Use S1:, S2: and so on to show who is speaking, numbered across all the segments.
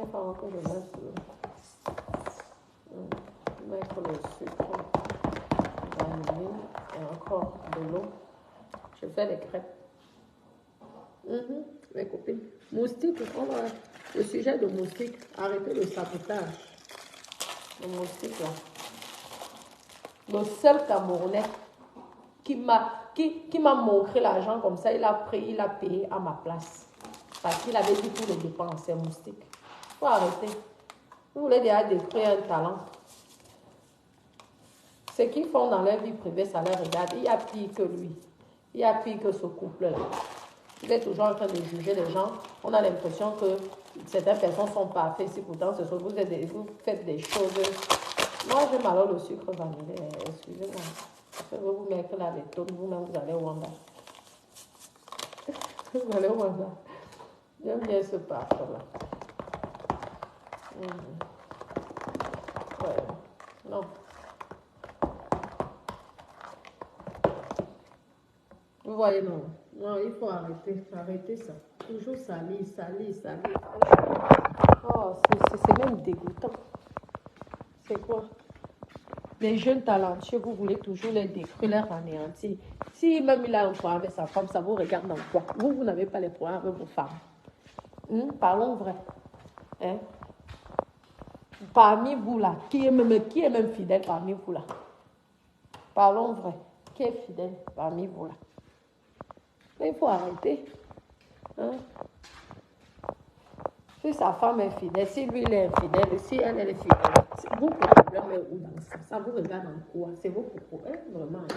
S1: il faut que je mette le sucre, vanille et encore de l'eau. Je fais les crêpes. Mes copines. Moustique, le sujet de moustique, arrêtez le sabotage. Le moustique là. Le seul Camerounais qui m'a montré l'argent comme ça, il a payé à ma place. Parce qu'il avait dit pour les dépenses, c'est moustique. Il faut arrêter. Vous voulez déjà détruire un talent. Ce qu'ils font dans leur vie privée, ça leur regarde. Il y a pire que lui. Il y a pire que ce couple-là. Vous êtes toujours en train de juger les gens. On a l'impression que certaines personnes sont parfaites. Si pourtant, vous faites des choses. Moi, j'aime alors le sucre vanillé. Excusez-moi. Je vais vous mettre là les tonnes. Vous-même, vous allez au Rwanda. Vous allez au Rwanda. J'aime bien ce parfum-là. Ouais. Non. Vous voyez, non. Non, il faut arrêter ça. Toujours salir. Oh, c'est même dégoûtant. C'est quoi? Les jeunes talentueux, vous voulez toujours les détruire, les anéantir. Si même il a un problème avec sa femme, ça vous regarde dans quoi? Vous n'avez pas les problèmes avec vos femmes. Parlons vrai. Hein? Parmi vous là, qui est même fidèle parmi vous là? Parlons vrai. Qui est fidèle parmi vous là? Mais il faut arrêter. Hein? Si sa femme est fidèle, si lui il est infidèle, si elle est fidèle, votre problème est où dans ça? Ça vous regarde en quoi? C'est vos propos. Hein? Vraiment.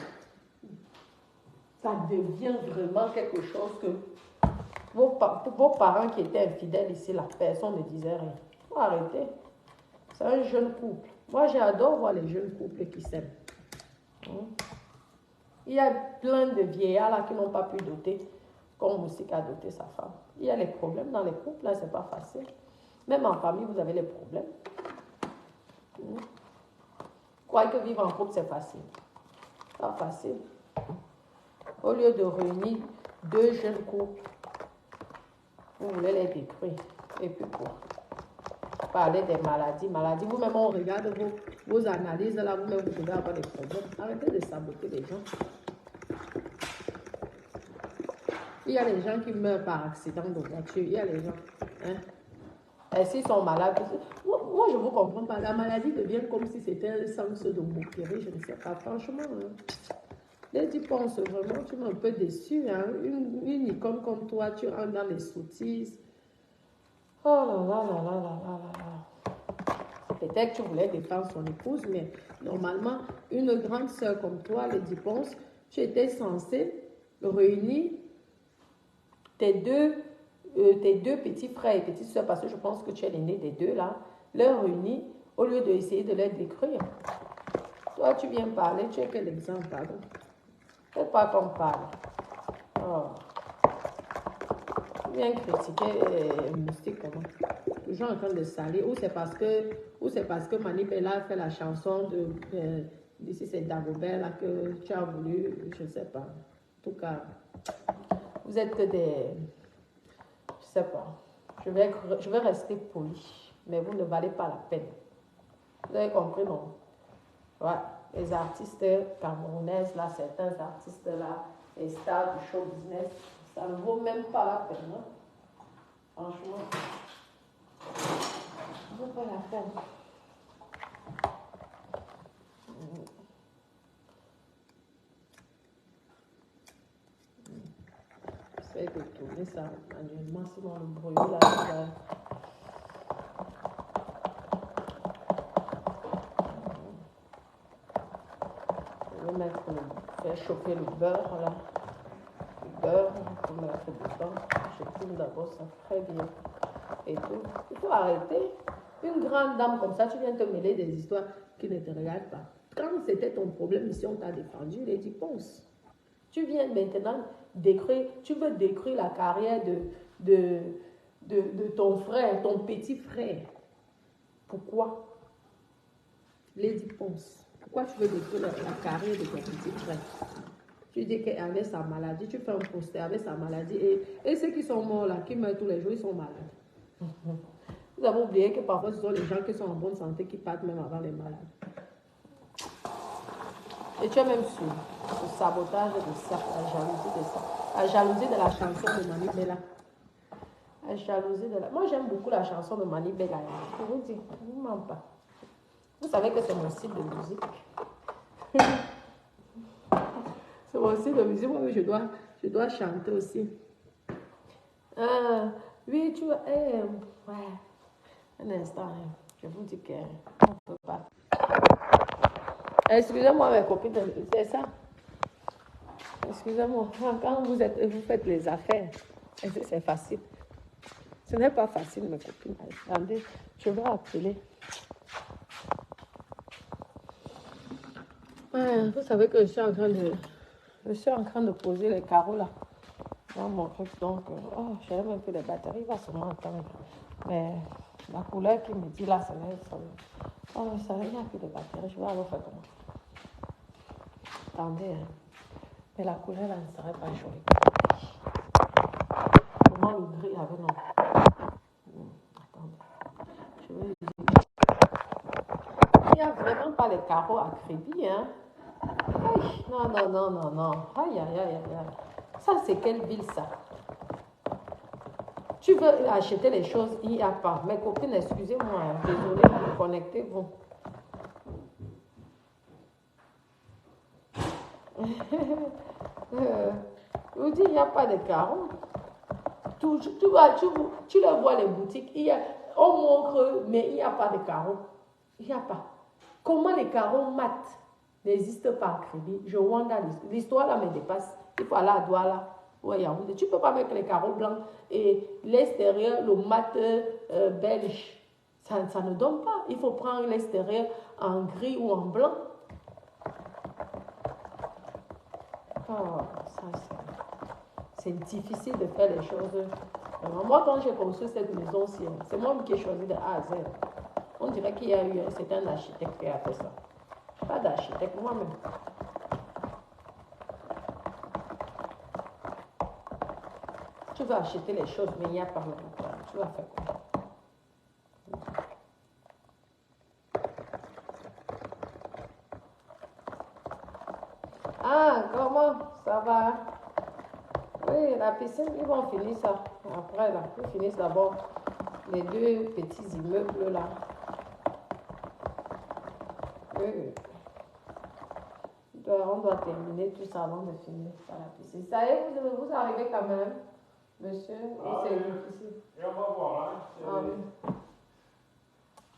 S1: Ça devient vraiment quelque chose que vos parents qui étaient infidèles ici, la personne ne disait rien. Il faut arrêter. C'est un jeune couple. Moi, j'adore voir les jeunes couples qui s'aiment. Il y a plein de vieillards là qui n'ont pas pu doter, comme Moustique a doté sa femme. Il y a les problèmes dans les couples, là, c'est pas facile. Même en famille, vous avez les problèmes. Croyez que vivre en couple, c'est facile. Pas facile. Au lieu de réunir deux jeunes couples, vous voulez les détruire. Et puis quoi? Parler des maladies. Vous-même, on regarde vos analyses, là, vous-même, vous devez avoir des problèmes. Arrêtez de saboter les gens. Il y a des gens qui meurent par accident de voiture. Il y a les gens. Et s'ils sont malades, moi, je ne vous comprends pas. La maladie devient comme si c'était un sens de moquerie. Je ne sais pas. Franchement, tu penses vraiment, tu m'es un peu déçu. Une icône comme toi, tu rentres dans les sottises. Oh là là. Peut-être que tu voulais défendre son épouse, mais normalement, une grande sœur comme toi, les Diponce, tu étais censée réunir tes deux petits frères et petites soeurs, parce que je pense que tu es l'aîné des deux là, leur réunir au lieu d'essayer de les détruire. Toi, tu viens parler, tu es quel exemple, pardon? Fais pas qu'on parle. Oh. Tu viens critiquer Moustique comment? Toujours en train de salir, ou c'est parce que Manipela fait la chanson d'ici c'est Dagobert là que tu as voulu, je ne sais pas. En tout cas, vous êtes des, je sais pas, je vais rester poli, mais vous ne valez pas la peine. Vous avez compris, non? Ouais, les artistes camerounaises là, certains artistes là, les stars du show business, ça ne vaut même pas la peine, hein? Franchement. Ça ne vaut pas la peine. J'essaie de tourner ça manuellement, sinon le bruit là, je vais faire chauffer le beurre là. Le beurre, il faut mettre dedans. Je tourne d'abord ça très bien. Et tout. Il faut arrêter. Une grande dame comme ça, tu viens te mêler des histoires qui ne te regardent pas. Quand c'était ton problème ici, on t'a défendu, il a dit pense. Tu viens maintenant tu veux décrire la carrière de ton frère, ton petit frère. Pourquoi? Lady Ponce. Pourquoi tu veux décrire la carrière de ton petit frère? Tu dis qu'avec sa maladie, tu fais un poster avec sa maladie. Et ceux qui sont morts là, qui meurent tous les jours, ils sont malades. Vous avez oublié que parfois ce sont les gens qui sont en bonne santé qui partent même avant les malades. Et tu es même sûr, le sabotage de ça, la jalousie de ça. La jalousie de la chanson de Mani Bella. La jalousie de la... Moi, j'aime beaucoup la chanson de Mani Bella. Je vous dis, je ne vous mens pas. Vous savez que c'est mon style de musique. C'est mon style de musique. Moi, je dois chanter aussi. Oui, tu vois, ouais. Un instant, hein. Je vous dis qu'on ne peut pas. Excusez-moi, mes copines, c'est ça. Excusez-moi, quand vous faites les affaires, c'est facile. Ce n'est pas facile, mes copines. Attendez, je vais appeler. Vous savez que je suis en train de poser les carreaux là. Dans mon truc, donc, je n'ai même plus de batterie, il va seulement entendre. Mais la couleur qui me dit là, ça n'est pas. Oh, ça il n'y a plus de batterie, je vais aller faire comment. Attendez, hein. Mais la couleur là ne serait pas jolie. Comment l'ouvrir avec non? Attendez. Je vais dire. Il n'y a vraiment pas les carreaux à crédit, hein? Aïe, non, non, non, non, non. Aïe, aïe, aïe, aïe. Ça, c'est quelle ville, ça? Tu veux acheter les choses, il n'y a pas. Mes copines, excusez-moi, désolé, connectez-vous. Je vous dis, il n'y a pas de carreaux. Tu le vois, les boutiques, on montre, mais il n'y a pas de carreaux. Il n'y a pas. Comment les carreaux mat n'existent pas à crédit? Je wonder, l'histoire là me dépasse. Il faut aller à Douala. Ouais, tu ne peux pas mettre les carreaux blancs et l'extérieur, le mat belge. Ça ne donne pas. Il faut prendre l'extérieur en gris ou en blanc. Oh, c'est difficile de faire les choses. Moi, quand j'ai construit cette maison-ci, c'est moi qui ai choisi de A à Z. On dirait qu'il y a eu, c'est un architecte qui a fait ça. Pas d'architecte, moi-même. Tu veux acheter les choses, mais il n'y a pas le temps. Tu vas faire quoi? Ah, comment ça va? Oui, la piscine, ils vont finir ça. Après, là, ils finissent d'abord les deux petits immeubles là. Oui. On doit terminer tout ça avant de finir par la piscine. Ça y est, vous arrivez quand même, monsieur. Ah, c'est difficile. Et on va voir, hein. Ah oui.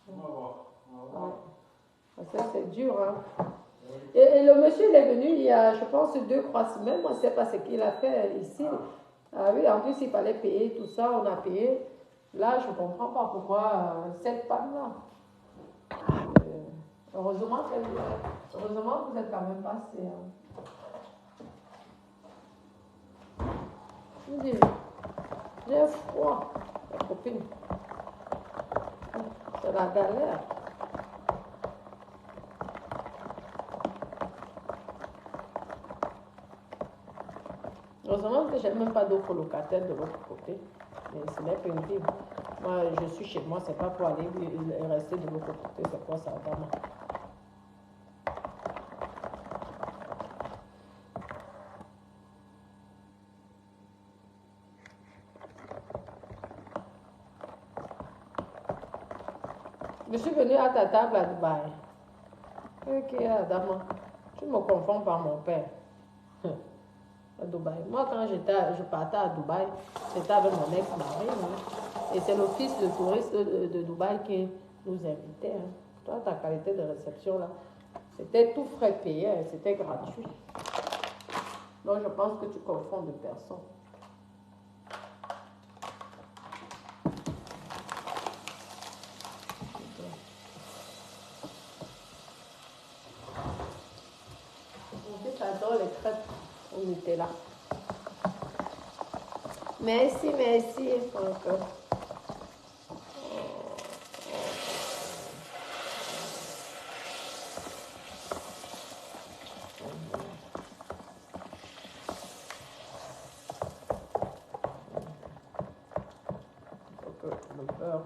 S1: On va voir. Parce que c'est dur, hein. Oui. Et le monsieur, il est venu il y a, je pense, 2-3 semaines. Moi, je ne sais pas ce qu'il a fait ici. Ah oui, en plus, il fallait payer tout ça. On a payé. Là, je ne comprends pas pourquoi cette panne-là. Heureusement que vous êtes quand même passé. Hein. Je dis, j'ai froid, ma copine. C'est la galère. Heureusement que je n'ai même pas d'autres locataires de l'autre côté. Mais ce n'est pas une vie. Moi, je suis chez moi, c'est pas pour aller rester de l'autre côté. C'est quoi ça, vraiment? Je suis venue à ta table à Dubaï. Ok, Adama. Tu me confonds par mon père. À Dubaï. Moi, quand je partais à Dubaï, c'était avec mon ex-mari. Hein. Et c'est l'office de touristes de Dubaï qui nous invitait. Hein. Toi, ta qualité de réception, là, c'était tout frais payé, hein. C'était gratuit. Donc, je pense que tu confonds de personnes. J'adore les crêpes au Nutella. Merci, merci. Encore. Le beurre.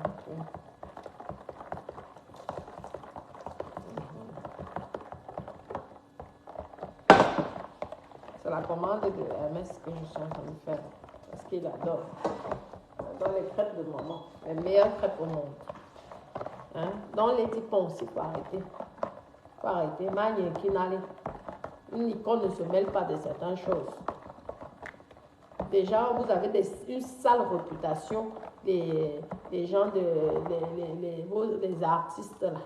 S1: C'est la commande de Hermès que je suis en train de faire. Parce qu'il adore. Il adore les crêpes de maman. Les meilleures crêpes au monde. Hein? Dans les tipons aussi, il faut arrêter. Il faut arrêter. Magne qui n'allait. Une icône ne se mêle pas de certaines choses. Déjà, vous avez une sale réputation des gens, les artistes là.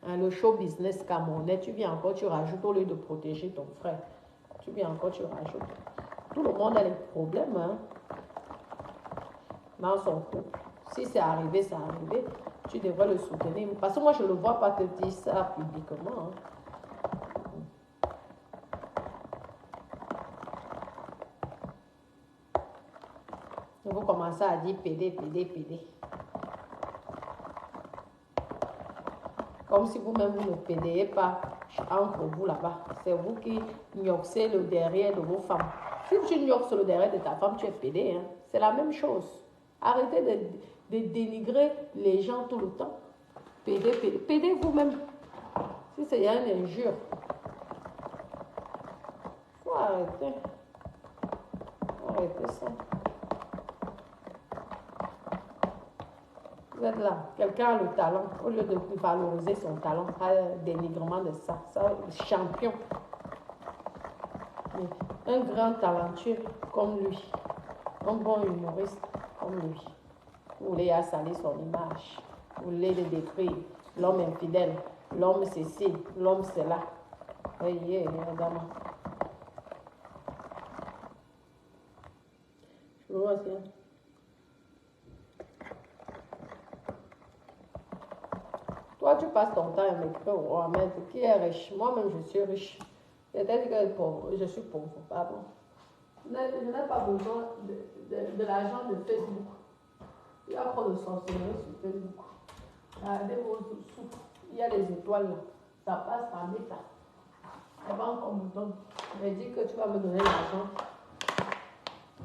S1: Hein, le show business camerounais, tu viens encore, tu rajoutes au lieu de protéger ton frère. Tu viens encore, tu rajoutes. Tout le monde a des problèmes hein, dans son couple. Si c'est arrivé, c'est arrivé. Tu devrais le soutenir. Parce que moi, je ne le vois pas te dire ça publiquement. Hein. Et vous commencez à dire PD. Comme si vous-même, vous ne pédez pas entre vous là-bas. C'est vous qui gnoxez le derrière de vos femmes. Si tu gnoxes le derrière de ta femme, tu es pédé. Hein? C'est la même chose. Arrêtez de dénigrer les gens tout le temps. Pédez vous-même. Si c'est une injure. Il faut arrêter. Arrêtez ça. Vous êtes là, quelqu'un a le talent, au lieu de valoriser son talent, a un dénigrement de ça, champion. Un grand talentueux comme lui, un bon humoriste comme lui. Vous voulez assalir son image, vous voulez le détruire, l'homme infidèle, l'homme ceci, l'homme cela. Voyez, madame. Je vous vois ça. Toi, tu passes ton temps à m'écrire au roi, mais qui est riche? Moi-même, je suis riche. C'est-à-dire que je suis pauvre, pardon. Je n'ai pas besoin de l'argent de Facebook. Il y a trop de sorcellerie sur Facebook. Regardez vos sous. Il y a les étoiles là. Ça passe par l'état. La banque on me donne. Mais dis que tu vas me donner l'argent.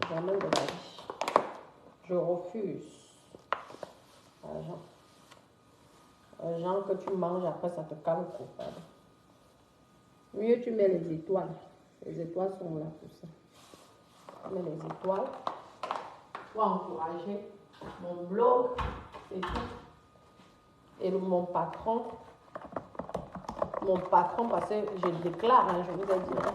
S1: Jamais de la vie. Je refuse. L'argent. L'argent que tu manges, après ça te calme trop. Mieux tu mets les étoiles. Les étoiles sont là pour ça. Tu mets les étoiles. Pour encourager mon blog et tout. Et mon patron, parce que je déclare, hein, je vous ai dit, hein,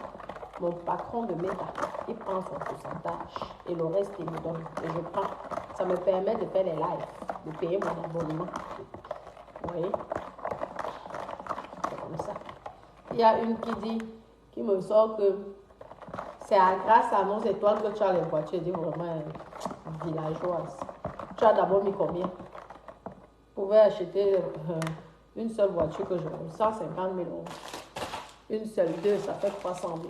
S1: mon patron de Meta, il prend son pourcentage et le reste il me donne et je prends. Ça me permet de faire des lives, de payer mon abonnement. Vous voyez? C'est comme ça. Il y a une qui me sort que c'est grâce à nos étoiles que tu as les voitures. Je dis vraiment villageoise. Tu as d'abord mis combien? Vous pouvez acheter une seule voiture que je veux, 150 000 euros. Une seule, deux, ça fait 300 000.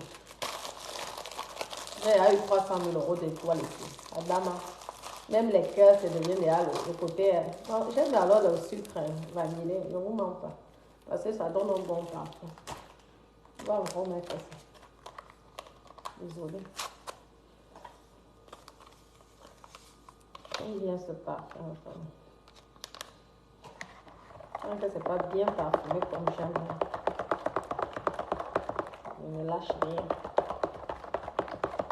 S1: J'ai eu 300 000 euros d'étoiles ici. Adama. Même les cœurs, c'est devenu déjà le côté. J'aime alors le sucre vanillé, ne vous mens pas. Parce que ça donne un bon parfum. Je vais encore mettre ça. Désolée. J'aime bien ce parfum. Tant que c'est pas bien parfumé comme j'aime. Je ne lâche rien.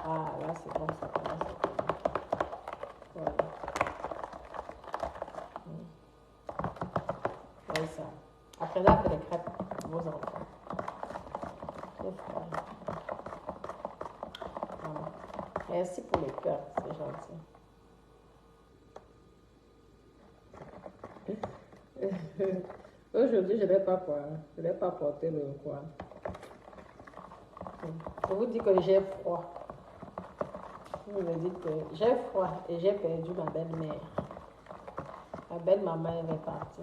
S1: Ah, là c'est bon, ça commence à bien. Voilà. Oui, ça. Après là, faites des crêpes pour vos enfants. C'est froid. Voilà. Merci pour les cœurs, c'est gentil. Aujourd'hui, je n'ai pas quoi. Je n'ai pas porté le quoi. Je vous dis que j'ai froid. Vous me dites que j'ai froid et j'ai perdu ma belle-mère. Ma belle-maman, elle est partie.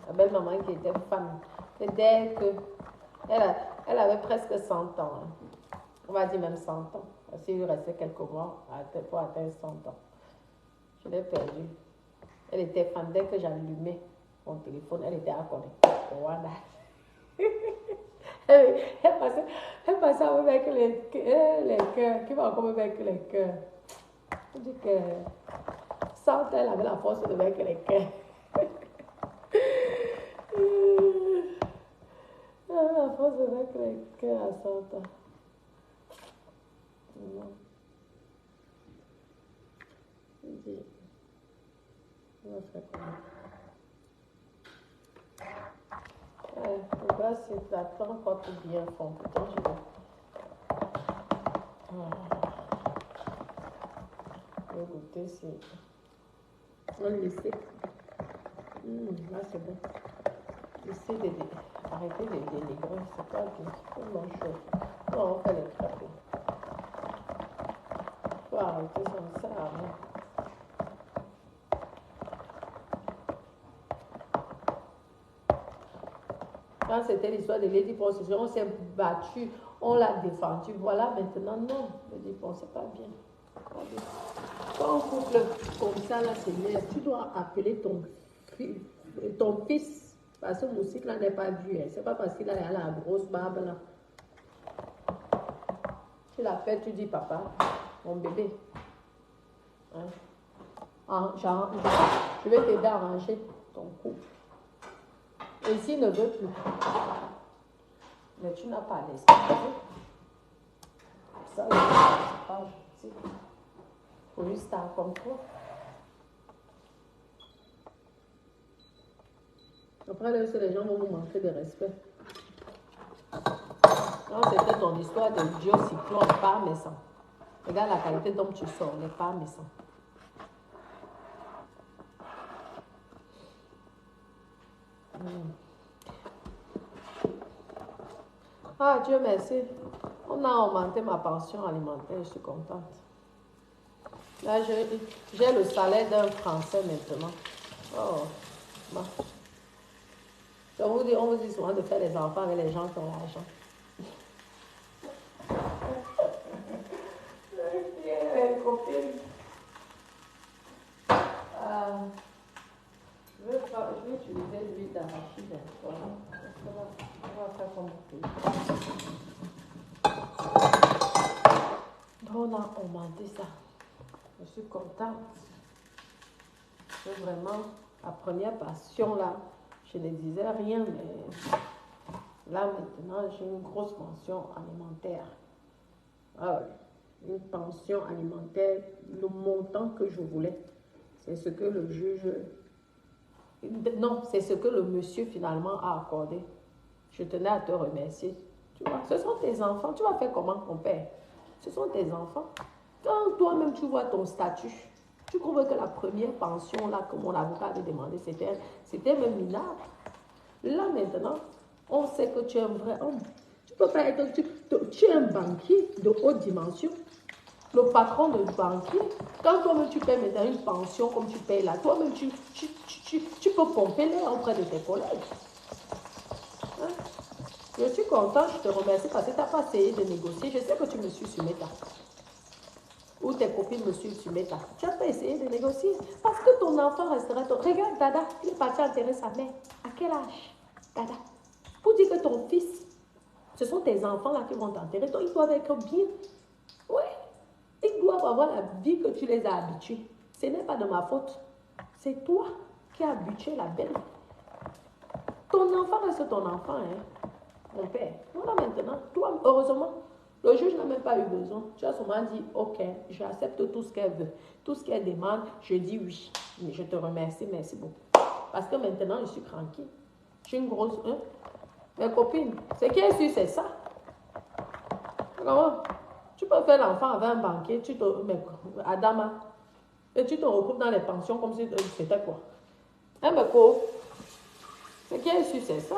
S1: La belle-maman qui était femme. Et dès que... Elle avait presque 100 ans. Hein. On va dire même 100 ans. Parce qu'il lui restait quelques mois pour atteindre 100 ans. Je l'ai perdue. Elle était femme. Dès que j'allumais mon téléphone, elle était à connecter au Rwanda. Elle passait avec les cœurs. Qui va encore avec les cœurs? Je dis que 100, elle avait la force de vaincre les cœurs. Elle avait la force de vaincre les cœurs à 100 ans. Non. Je dis, on va faire comment? Le gars, c'est attends quand tu bien fond. Putain, je vais. Je vais goûter, c'est. On le laisser. Là, c'est bon. Laissez arrêtez de dénigrer, c'est pas bien. C'est tellement chaud. Non, on fait les craper. Il faut arrêter, ça ne sert à rien. Quand c'était l'histoire de Lady Procession, on s'est battu, on l'a défendu. Voilà, maintenant, non. Lady Procession, c'est pas bien. Pas bien. Quand on couple comme ça, là, c'est mieux. Tu dois appeler ton fils. Parce que Moussik, là, n'est pas dû. C'est pas parce qu'il a la grosse barbe, là. Tu l'appelles, tu dis, papa, mon bébé. Hein? Je vais t'aider à ranger ton couple. Et s'il ne veut plus, mais tu n'as pas l'esprit. Ça, c'est pas gentil. Faut une star comme toi. Après, là, les gens vont vous manquer de respect. Non, c'était ton histoire de Diocyclone, pas méchant. Regarde la qualité dont tu sors, n'est pas méchant. Ah, Dieu merci. On a augmenté ma pension alimentaire, je suis contente. Là, j'ai le salaire d'un Français maintenant. Oh, bon. On vous dit souvent de faire les enfants avec les gens qui ont l'argent. Je vais utiliser l'huile d'arachide. Voilà. On va faire comme ça. On a augmenté ça. Je suis contente. C'est vraiment la première passion là. Je ne disais rien, mais là maintenant j'ai une grosse pension alimentaire. Ah, une pension alimentaire, le montant que je voulais. C'est ce que le juge... Non, c'est ce que le monsieur finalement a accordé. Je tenais à te remercier. Tu vois, ce sont tes enfants. Tu vas faire comment, mon père? Ce sont tes enfants. Quand toi-même tu vois ton statut, tu trouves que la première pension là que mon avocat avait demandé, c'était même minable. Là maintenant, on sait que tu es un vrai homme. Tu peux pas être... Tu es un banquier de haute dimension. Le patron de banquier, quand toi-même tu payes maintenant une pension comme tu payes là, toi-même tu peux pomper l'air auprès de tes collègues. Hein? Je suis contente, je te remercie parce que tu n'as pas essayé de négocier. Je sais que tu me suis sur Meta. Ou tes copines me suivent sur Meta. Tu n'as pas essayé de négocier parce que ton enfant restera ton... Regarde Dada, il est parti enterrer sa mère. À quel âge, Dada? Pour dire que ton fils, ce sont tes enfants là qui vont t'enterrer. Donc ils doivent être bien. Oui. Ils doivent avoir la vie que tu les as habitués. Ce n'est pas de ma faute. C'est toi qui as habitué la belle. Ton enfant reste ton enfant, hein, mon père. Voilà maintenant. Toi, heureusement, le juge n'a même pas eu besoin. Tu as seulement dit, ok, j'accepte tout ce qu'elle veut. Tout ce qu'elle demande, je dis oui. Mais je te remercie, merci beaucoup. Parce que maintenant, je suis tranquille. Je suis une grosse... Hein? Mes copines, ce qui est sûr, c'est ça. Comment? Tu peux faire l'enfant avec un banquier, Adama, et tu te retrouves dans les pensions comme si c'était quoi? Hein, mais quoi? Ce qui est sûr, c'est ça.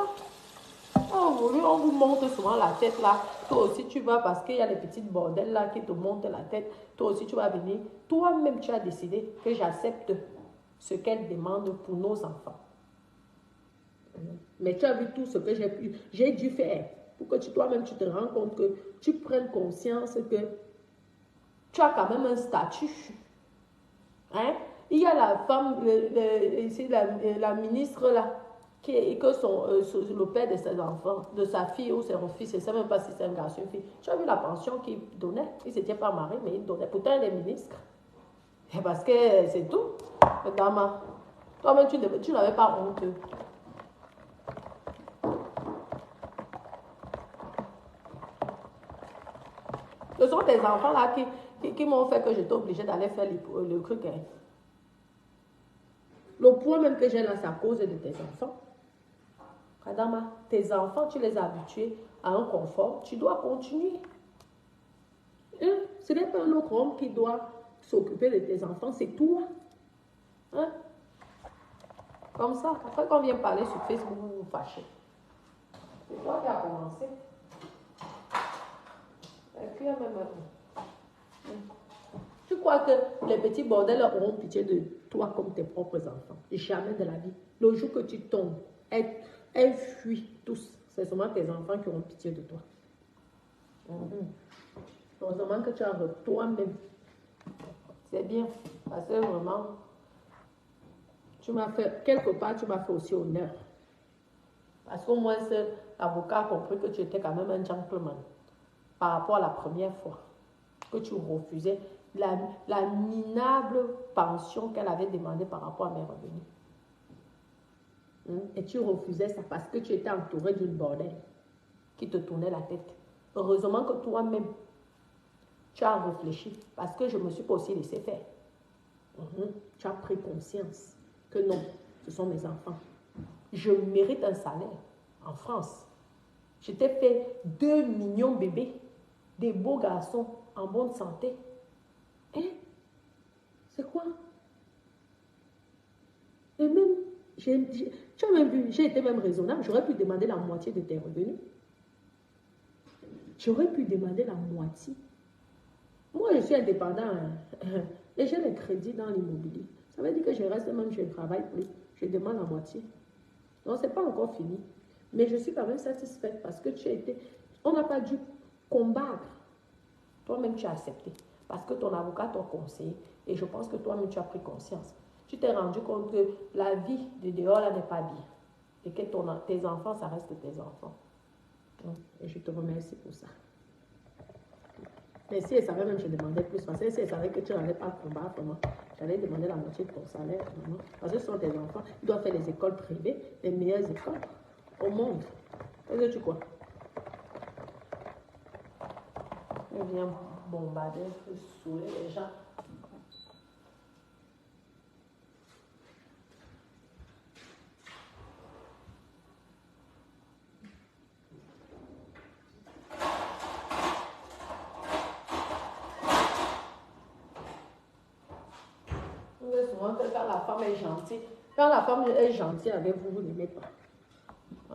S1: On vous monte souvent la tête là. Toi aussi, tu vas parce qu'il y a les petites bordels là qui te montent la tête. Toi aussi, tu vas venir. Toi-même, tu as décidé que j'accepte ce qu'elle demande pour nos enfants. Mais tu as vu tout ce que j'ai dû faire. Pour que toi-même, tu te rends compte que tu prennes conscience que tu as quand même un statut. Hein? Il y a la femme, la ministre là, le père de ses enfants, de sa fille ou son fils, je ne sais même pas si c'est un garçon ou une fille. Tu as vu la pension qu'il donnait? Il ne s'était pas marié, mais il donnait. Pourtant, il est ministre. Et parce que c'est tout. Dama, toi-même, tu n'avais pas honte. Ce sont tes enfants là qui m'ont fait que j'étais obligée d'aller faire le truc. Hein. Le point même que j'ai là, c'est à cause de tes enfants. Kadama, tes enfants, tu les as habitués à un confort, tu dois continuer. Hein? Ce n'est pas un autre homme qui doit s'occuper de tes enfants, c'est toi. Hein? Comme ça, après qu'on vient parler sur Facebook, vous vous fâchez. C'est toi qui as commencé. Et puis, même. Tu crois que les petits bordels auront pitié de toi comme tes propres enfants? Jamais de la vie. Le jour que tu tombes, elles fuient tous. C'est seulement tes enfants qui auront pitié de toi. Heureusement que tu as toi-même. C'est bien. Parce que vraiment, tu m'as fait, quelque part, tu m'as fait aussi honneur. Parce qu'au moins, l'avocat a compris que tu étais quand même un gentleman. Par rapport à la première fois que tu refusais la minable pension qu'elle avait demandée par rapport à mes revenus. Et tu refusais ça parce que tu étais entouré d'une bordelle qui te tournait la tête. Heureusement que toi-même, tu as réfléchi parce que je ne me suis pas aussi laissé faire. Tu as pris conscience que non, ce sont mes enfants. Je mérite un salaire en France. Je t'ai fait 2 millions de bébés, des beaux garçons en bonne santé. Hein? C'est quoi? Et même, tu as même vu, j'ai été même raisonnable, j'aurais pu demander la moitié de tes revenus. J'aurais pu demander la moitié. Moi, je suis indépendant et j'ai les crédits dans l'immobilier. Ça veut dire que je reste même, je ne travaille plus. Je demande la moitié. Non, ce n'est pas encore fini. Mais je suis quand même satisfaite parce que tu as été... On n'a pas dû combattre. Toi-même, tu as accepté. Parce que ton avocat t'a conseillé. Et je pense que toi-même, tu as pris conscience. Tu t'es rendu compte que la vie de dehors, là, n'est pas bien. Et que tes enfants, ça reste tes enfants. Et je te remercie pour ça. Mais si elle savait même, je demandais plus. Parce que si elle savait que tu n'allais pas combattre, j'allais demander la moitié de ton salaire. Parce que ce sont tes enfants. Ils doivent faire les écoles privées, les meilleures écoles au monde. Qu'est-ce que tu crois? On vient bombarder, saouler les gens. Souvent que quand la femme est gentille, avec vous, vous n'aimez pas.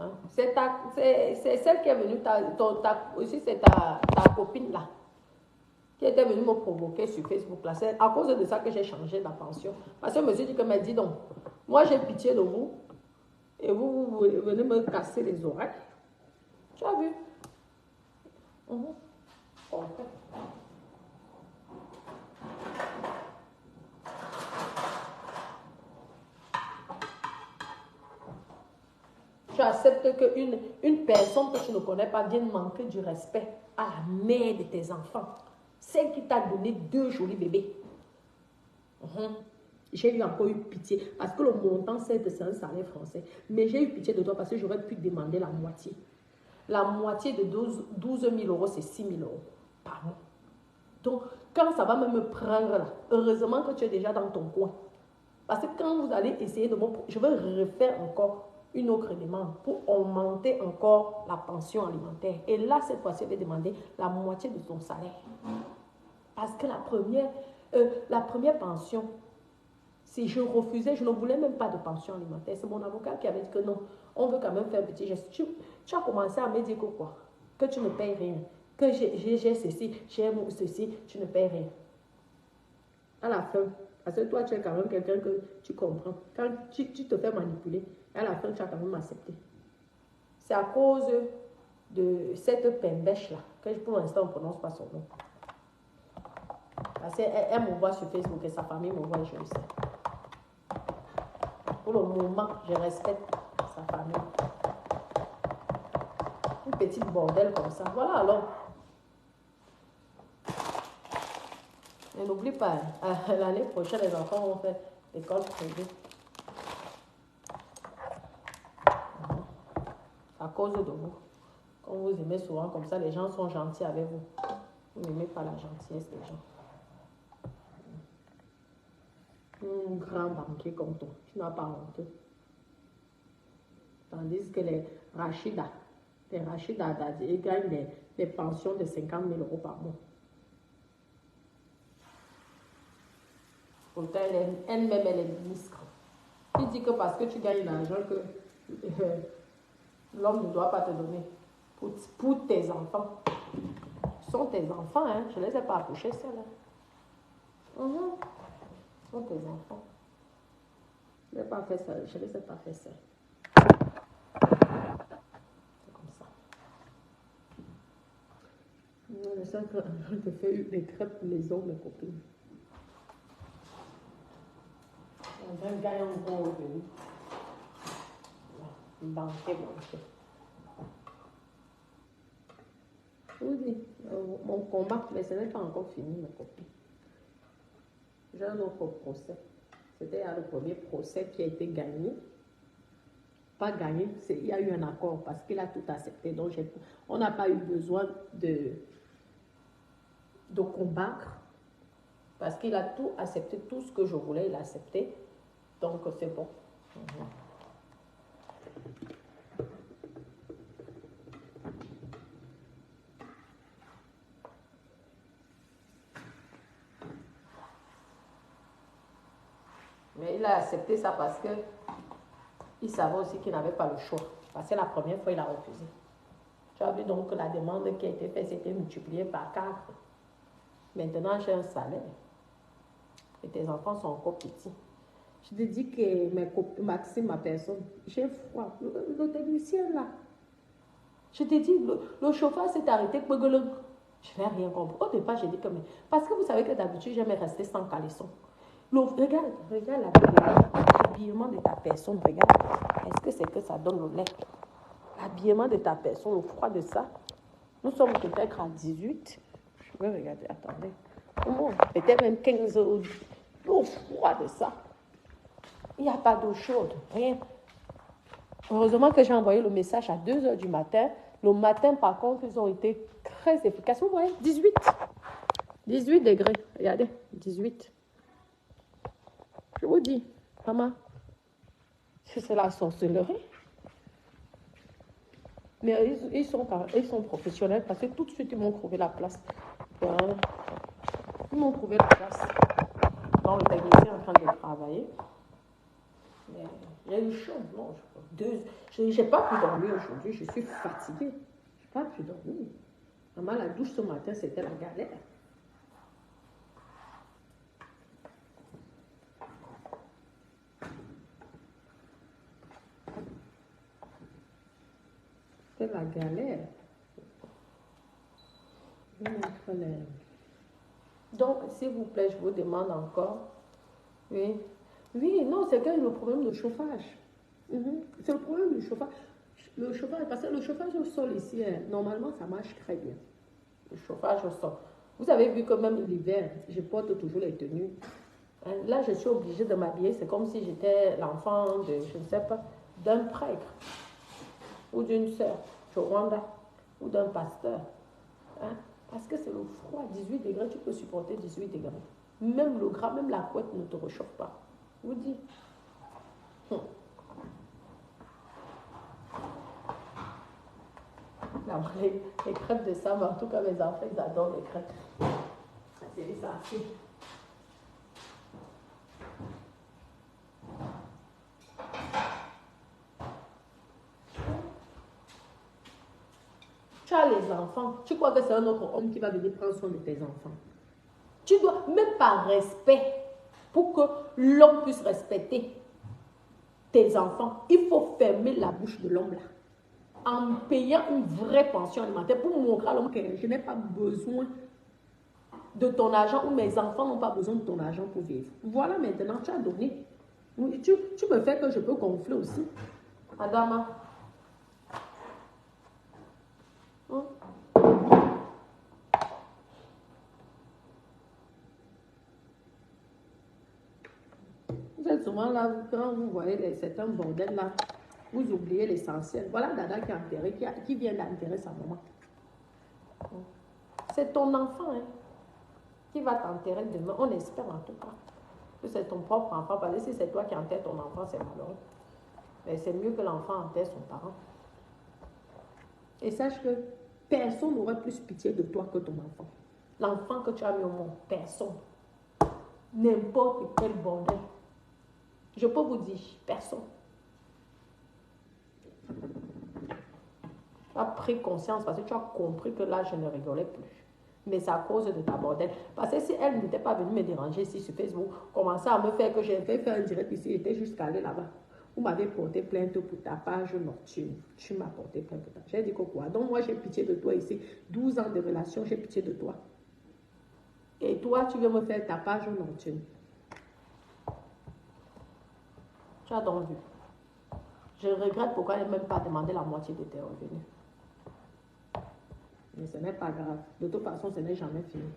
S1: Hein? C'est celle qui est venue, aussi c'est ta copine là, qui était venue me provoquer sur Facebook là. C'est à cause de ça que j'ai changé la pension. Parce que monsieur dit que, mais dis donc, moi j'ai pitié de vous, et vous venez me casser les oreilles. Tu as vu? Okay. Tu acceptes qu'une personne que tu ne connais pas vienne manquer du respect à la mère de tes enfants. Celle qui t'a donné 2 jolis bébés. J'ai eu encore eu pitié. Parce que le montant, c'est un salaire français. Mais j'ai eu pitié de toi parce que j'aurais pu demander la moitié. La moitié de 12 000 euros, c'est 6 000 euros par mois. Donc, quand ça va me prendre là, heureusement que tu es déjà dans ton coin. Parce que quand vous allez essayer de je vais refaire encore une autre demande pour augmenter encore la pension alimentaire. Et là, cette fois-ci, je vais demander la moitié de ton salaire. Parce que la première pension, si je refusais, je ne voulais même pas de pension alimentaire. C'est mon avocat qui avait dit que non, on veut quand même faire un petit geste. Tu as commencé à me dire que quoi? Que tu ne payes rien. Que j'ai ceci, j'ai ceci, tu ne payes rien. À la fin, parce que toi, tu es quand même quelqu'un que tu comprends. Quand tu te fais manipuler, à la fin, tu as quand même accepté. C'est à cause de cette pembèche-là, que pour l'instant, on ne prononce pas son nom. Parce qu'elle me voit sur Facebook et sa famille me voit et je le sais. Pour le moment, je respecte sa famille. Une petite bordel comme ça. Voilà alors. Et n'oublie pas, l'année prochaine, les enfants vont faire l'école privée. À cause de vous. Quand vous aimez souvent comme ça, les gens sont gentils avec vous. Vous n'aimez pas la gentillesse des gens. Un grand banquier comme toi, tu n'as pas honte. Tandis que les Rachida Dadi, ils gagnent des pensions de 50 000 euros par mois. Pourtant, elle-même, elle est ministre. Tu dis que parce que tu gagnes l'argent que l'homme ne doit pas te donner. Pour tes enfants. Ce sont tes enfants, hein. Je ne les ai pas accouchés, celles-là. Ce sont tes enfants. Je n'ai pas fait ça. Je ne les ai pas fait ça. C'est comme ça. Je sens que je te fais des crêpes pour les hommes, mes copines. Un gars en gros revenu. Banquet. Je vous dis, mon combat, mais ce n'est pas encore fini, mes copines. J'ai un autre procès. C'était le premier procès qui a été gagné. Pas gagné, il y a eu un accord parce qu'il a tout accepté. Donc, on n'a pas eu besoin de combattre parce qu'il a tout accepté, tout ce que je voulais, il a accepté. Donc, c'est bon. Mais il a accepté ça parce que il savait aussi qu'il n'avait pas le choix. Parce que la première fois, il a refusé. Tu as vu donc que la demande qui a été faite, c'était multipliée par 4. Maintenant, j'ai un salaire. Et tes enfants sont encore petits. Je te dis que Maxime, ma personne, j'ai froid. Le technicien là. Je te dis, le chauffeur s'est arrêté. Je n'ai rien compris. Au départ, j'ai dit que mais. Parce que vous savez que d'habitude, j'aime rester sans caleçon. Regarde l'habillement de ta personne. Regarde. Est-ce que c'est que ça donne le lait? L'habillement de ta personne, le froid de ça. Nous sommes peut-être à 18. Je vais regarder, attendez. Peut-être même 15 euros. Le froid de ça. Il n'y a pas d'eau chaude, rien. Heureusement que j'ai envoyé le message à 2 heures du matin. Le matin, par contre, ils ont été très efficaces. Vous voyez, 18. 18 degrés. Regardez, 18. Je vous dis, maman, c'est la sorcellerie. Mais ils sont professionnels parce que tout de suite, ils m'ont trouvé la place. Voilà. Ils m'ont trouvé la place. Donc, le technicien est en train de travailler. Mais j'ai eu chaud. Non, je n'ai pas pu dormir aujourd'hui. Je suis fatiguée. Je n'ai pas pu dormir. Maman, la douche ce matin, c'était la galère. C'était la galère. Donc, s'il vous plaît, je vous demande encore. Oui. Oui, non, c'est quand même le problème de chauffage. C'est le problème du chauffage. Le chauffage, parce que le chauffage au sol ici, normalement, ça marche très bien. Le chauffage au sol. Vous avez vu que même l'hiver, je porte toujours les tenues. Là, je suis obligée de m'habiller. C'est comme si j'étais l'enfant de, je ne sais pas, d'un prêtre ou d'une sœur au Rwanda ou d'un pasteur. Parce que c'est le froid, 18 degrés, tu peux supporter 18 degrés. Même le gras, même la couette ne te réchauffe pas. Je vous dis. Les crêpes de Sam, en tout cas mes enfants, ils adorent les crêpes. C'est ça. Tu as les enfants. Tu crois que c'est un autre homme qui va venir prendre soin de tes enfants. Tu dois, même par respect, pour que l'homme puisse respecter tes enfants, il faut fermer la bouche de l'homme là. En payant une vraie pension alimentaire pour montrer à l'homme que je n'ai pas besoin de ton argent ou mes enfants n'ont pas besoin de ton argent pour vivre. Voilà, maintenant, tu as donné. Tu me fais que je peux gonfler aussi. Adama. fait, souvent, là, quand vous voyez certains bordels, là, vous oubliez l'essentiel. Voilà Dada qui est enterré, qui vient d'enterrer sa maman. C'est ton enfant, hein, qui va t'enterrer demain. On espère en tout cas que c'est ton propre enfant. Parce que si c'est toi qui enterres ton enfant, c'est malheureux. Mais c'est mieux que l'enfant enterre son parent. Et sache que personne n'aurait plus pitié de toi que ton enfant. L'enfant que tu as mis au monde, personne. N'importe quel bordel. Je peux vous dire, personne. Tu as pris conscience parce que tu as compris que là, je ne rigolais plus. Mais c'est à cause de ta bordel. Parce que si elle n'était pas venue me déranger ici sur Facebook, commençait à me faire que j'ai fait un direct ici, j'étais jusqu'à aller là-bas. Vous m'avez porté plainte pour ta page nocturne. Tu m'as porté plainte pour ta page. J'ai dit que quoi? Donc moi, j'ai pitié de toi ici. 12 ans de relation, j'ai pitié de toi. Et toi, tu veux me faire ta page nocturne. Tu as donc vu. Je regrette pourquoi elle n'a même pas demandé la moitié de tes revenus. Mais ce n'est pas grave. De toute façon, ce n'est jamais fini.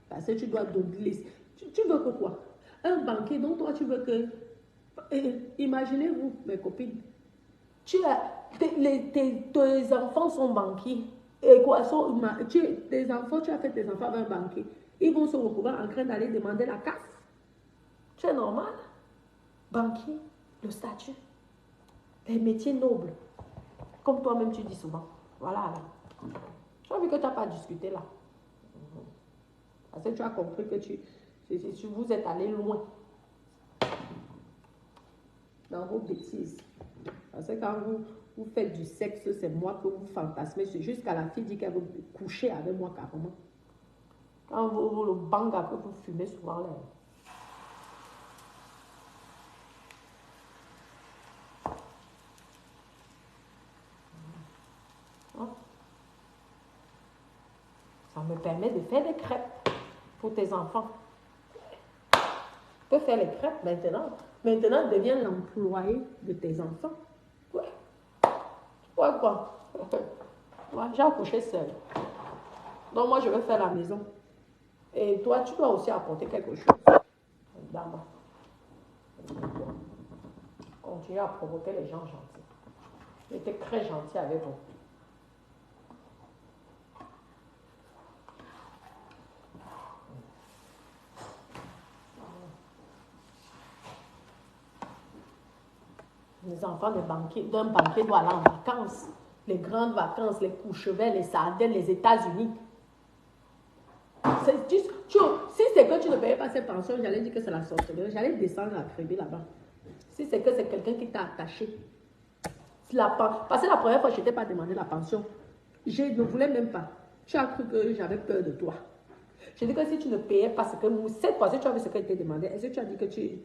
S1: Parce que tu dois donner. Tu veux que quoi? Un banquier, donc toi, tu veux que... Imaginez-vous, mes copines. Tes enfants sont banquiers. Et quoi? Tes enfants, tu as fait tes enfants avec un banquier. Ils vont se retrouver en train d'aller demander la CAF. C'est normal. Banquier, le statut, les métiers nobles. Comme toi-même tu dis souvent. Voilà. Tu as vu que tu n'as pas discuté là. Parce que tu as compris que vous êtes allé loin dans vos bêtises. Parce que quand vous faites du sexe, c'est moi que vous fantasmez. C'est jusqu'à la fille dit qu'elle veut coucher avec moi carrément. Quand vous le banga que vous fumez souvent là. Ça me permet de faire des crêpes pour tes enfants. Tu peux faire les crêpes maintenant. Maintenant, deviens l'employé de tes enfants. Ouais. Ouais, quoi? Ouais, j'ai accouché seule. Donc, moi, je vais faire la maison. Et toi, tu dois aussi apporter quelque chose. D'abord. Continue à provoquer les gens gentils. J'étais très gentil avec vous. Les enfants d'un banquier doivent aller en vacances. Les grandes vacances, les Courchevel, les Sardines, les États-Unis. Si c'est que tu ne payais pas cette pension, j'allais dire que c'est la sorcellerie. J'allais descendre à Crébé là-bas. Si c'est que c'est quelqu'un qui t'a attaché. Parce que la première fois, je ne t'ai pas demandé la pension. Je ne voulais même pas. Tu as cru que j'avais peur de toi. Je dis que si tu ne payais pas ce que... Cette fois-ci, tu as vu ce que je t'ai demandé. Est-ce que tu as dit que tu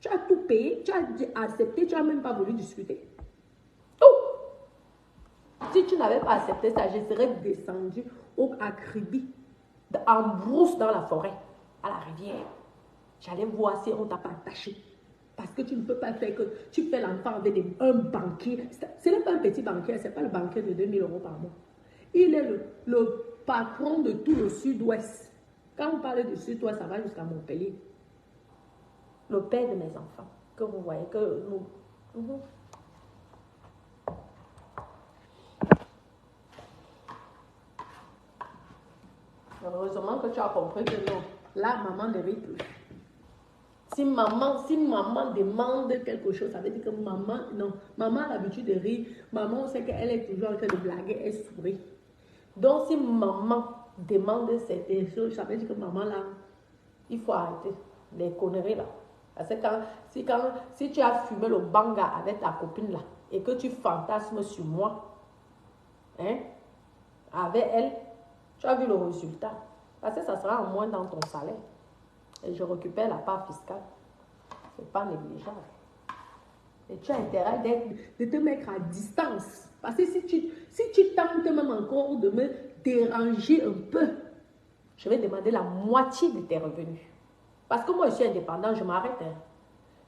S1: as tout payé, tu as accepté, tu n'as même pas voulu discuter. Tout. Si tu n'avais pas accepté ça, je serais descendu à Kribi, en brousse dans la forêt, à la rivière. J'allais voir si on ne t'a pas attaché. Parce que tu ne peux pas faire que tu fais l'enfant avec un banquier. Ce n'est pas un petit banquier, ce n'est pas le banquier de 2000 € par mois. Il est le patron de tout le sud-ouest. Quand on parle du sud-ouest, ça va jusqu'à Montpellier. Le père de mes enfants, que vous voyez, que nous... Heureusement que tu as compris que non. Là, maman ne rit plus. Si maman demande quelque chose, ça veut dire que maman, non. Maman a l'habitude de rire. Maman, on sait qu'elle est toujours en train de blaguer, elle sourit. Donc, si maman demande certaines choses, ça veut dire que maman, là, il faut arrêter les conneries, là. Parce que si tu as fumé le banga avec ta copine, là, et que tu fantasmes sur moi, hein, avec elle, tu as vu le résultat. Parce que ça sera en moins dans ton salaire. Et je récupère la part fiscale. Ce n'est pas négligeable. Et tu as intérêt de te mettre à distance. Parce que si tu tentes même encore de me déranger un peu, je vais demander la moitié de tes revenus. Parce que moi, je suis indépendant, je m'arrête. Hein.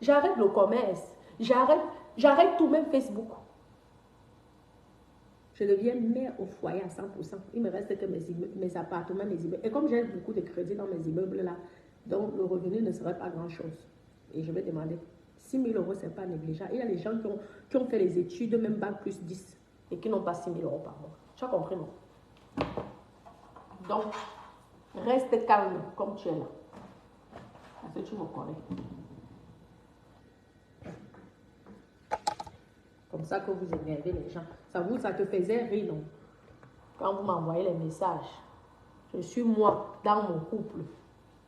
S1: J'arrête le commerce. J'arrête tout, même Facebook. Je deviens mère au foyer à 100%. Il me reste que mes appartements, mes immeubles. Et comme j'ai beaucoup de crédits dans mes immeubles là, Donc, le revenu ne serait pas grand-chose. Et je vais demander, 6 000 euros, ce n'est pas négligeable. Il y a des gens qui ont fait les études, même bac plus 10, et qui n'ont pas 6 000 euros par mois. Tu as compris, non? Donc, reste calme comme tu es là. Parce que tu me connais. Comme ça que vous énervez les gens. Ça te faisait rire, non? Quand vous m'envoyez les messages. Je suis moi, dans mon couple.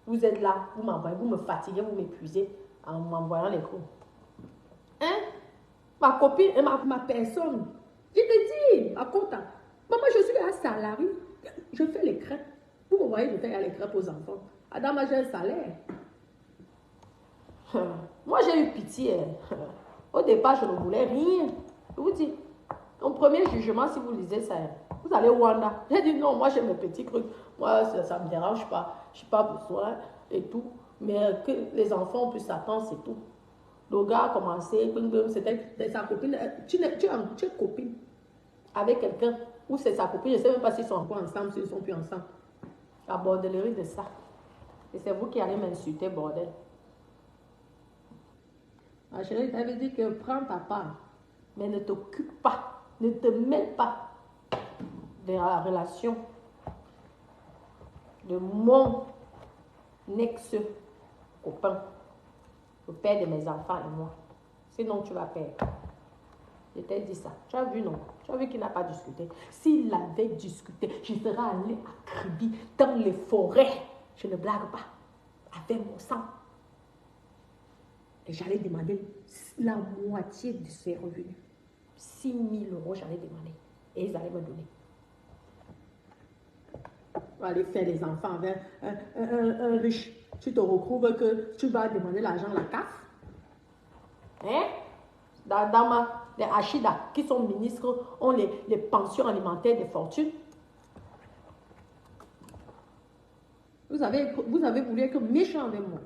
S1: Vous êtes là, vous m'envoyez, vous me fatiguez, vous m'épuisez en m'envoyant les coups. Hein? Ma copine, ma personne. Je te dis, ma compta. Maman, je suis un salarié. Je fais les crêpes. Vous me voyez, je fais les crêpes aux enfants. Adama, j'ai un salaire. Moi, j'ai eu pitié. Au départ, je ne voulais rien. Je vous dis, mon premier jugement, si vous lisez ça, vous allez Wanda. J'ai dit non, moi j'ai mes petits trucs. Moi, ça ne me dérange pas. Je n'ai pas besoin et tout. Mais que les enfants puissent s'attendre, c'est tout. Le gars a commencé, c'était sa copine. Tu es copine avec quelqu'un ou c'est sa copine. Je ne sais même pas s'ils sont encore ensemble, s'ils ne sont plus ensemble. La bordellerie de ça. Et c'est vous qui allez m'insulter, bordel. Ma chérie, ça veut dire que prends ta part, mais ne t'occupe pas, ne te mêle pas de la relation de mon ex-copain, le père de mes enfants et moi. Sinon, tu vas perdre. Je t'ai dit ça. Tu as vu, non? Tu as vu qu'il n'a pas discuté. S'il avait discuté, je serais allé à Kribi, dans les forêts. Je ne blague pas. Avec mon sang. Et j'allais demander la moitié de ses revenus. 6 000 euros, j'allais demander. Et ils allaient me donner. On va aller faire les enfants avec un riche. Tu te retrouves que tu vas demander l'argent à la CAF. Hein? Les Achida, qui sont ministres, ont les pensions alimentaires des fortunes. Vous avez voulu être méchant avec moi.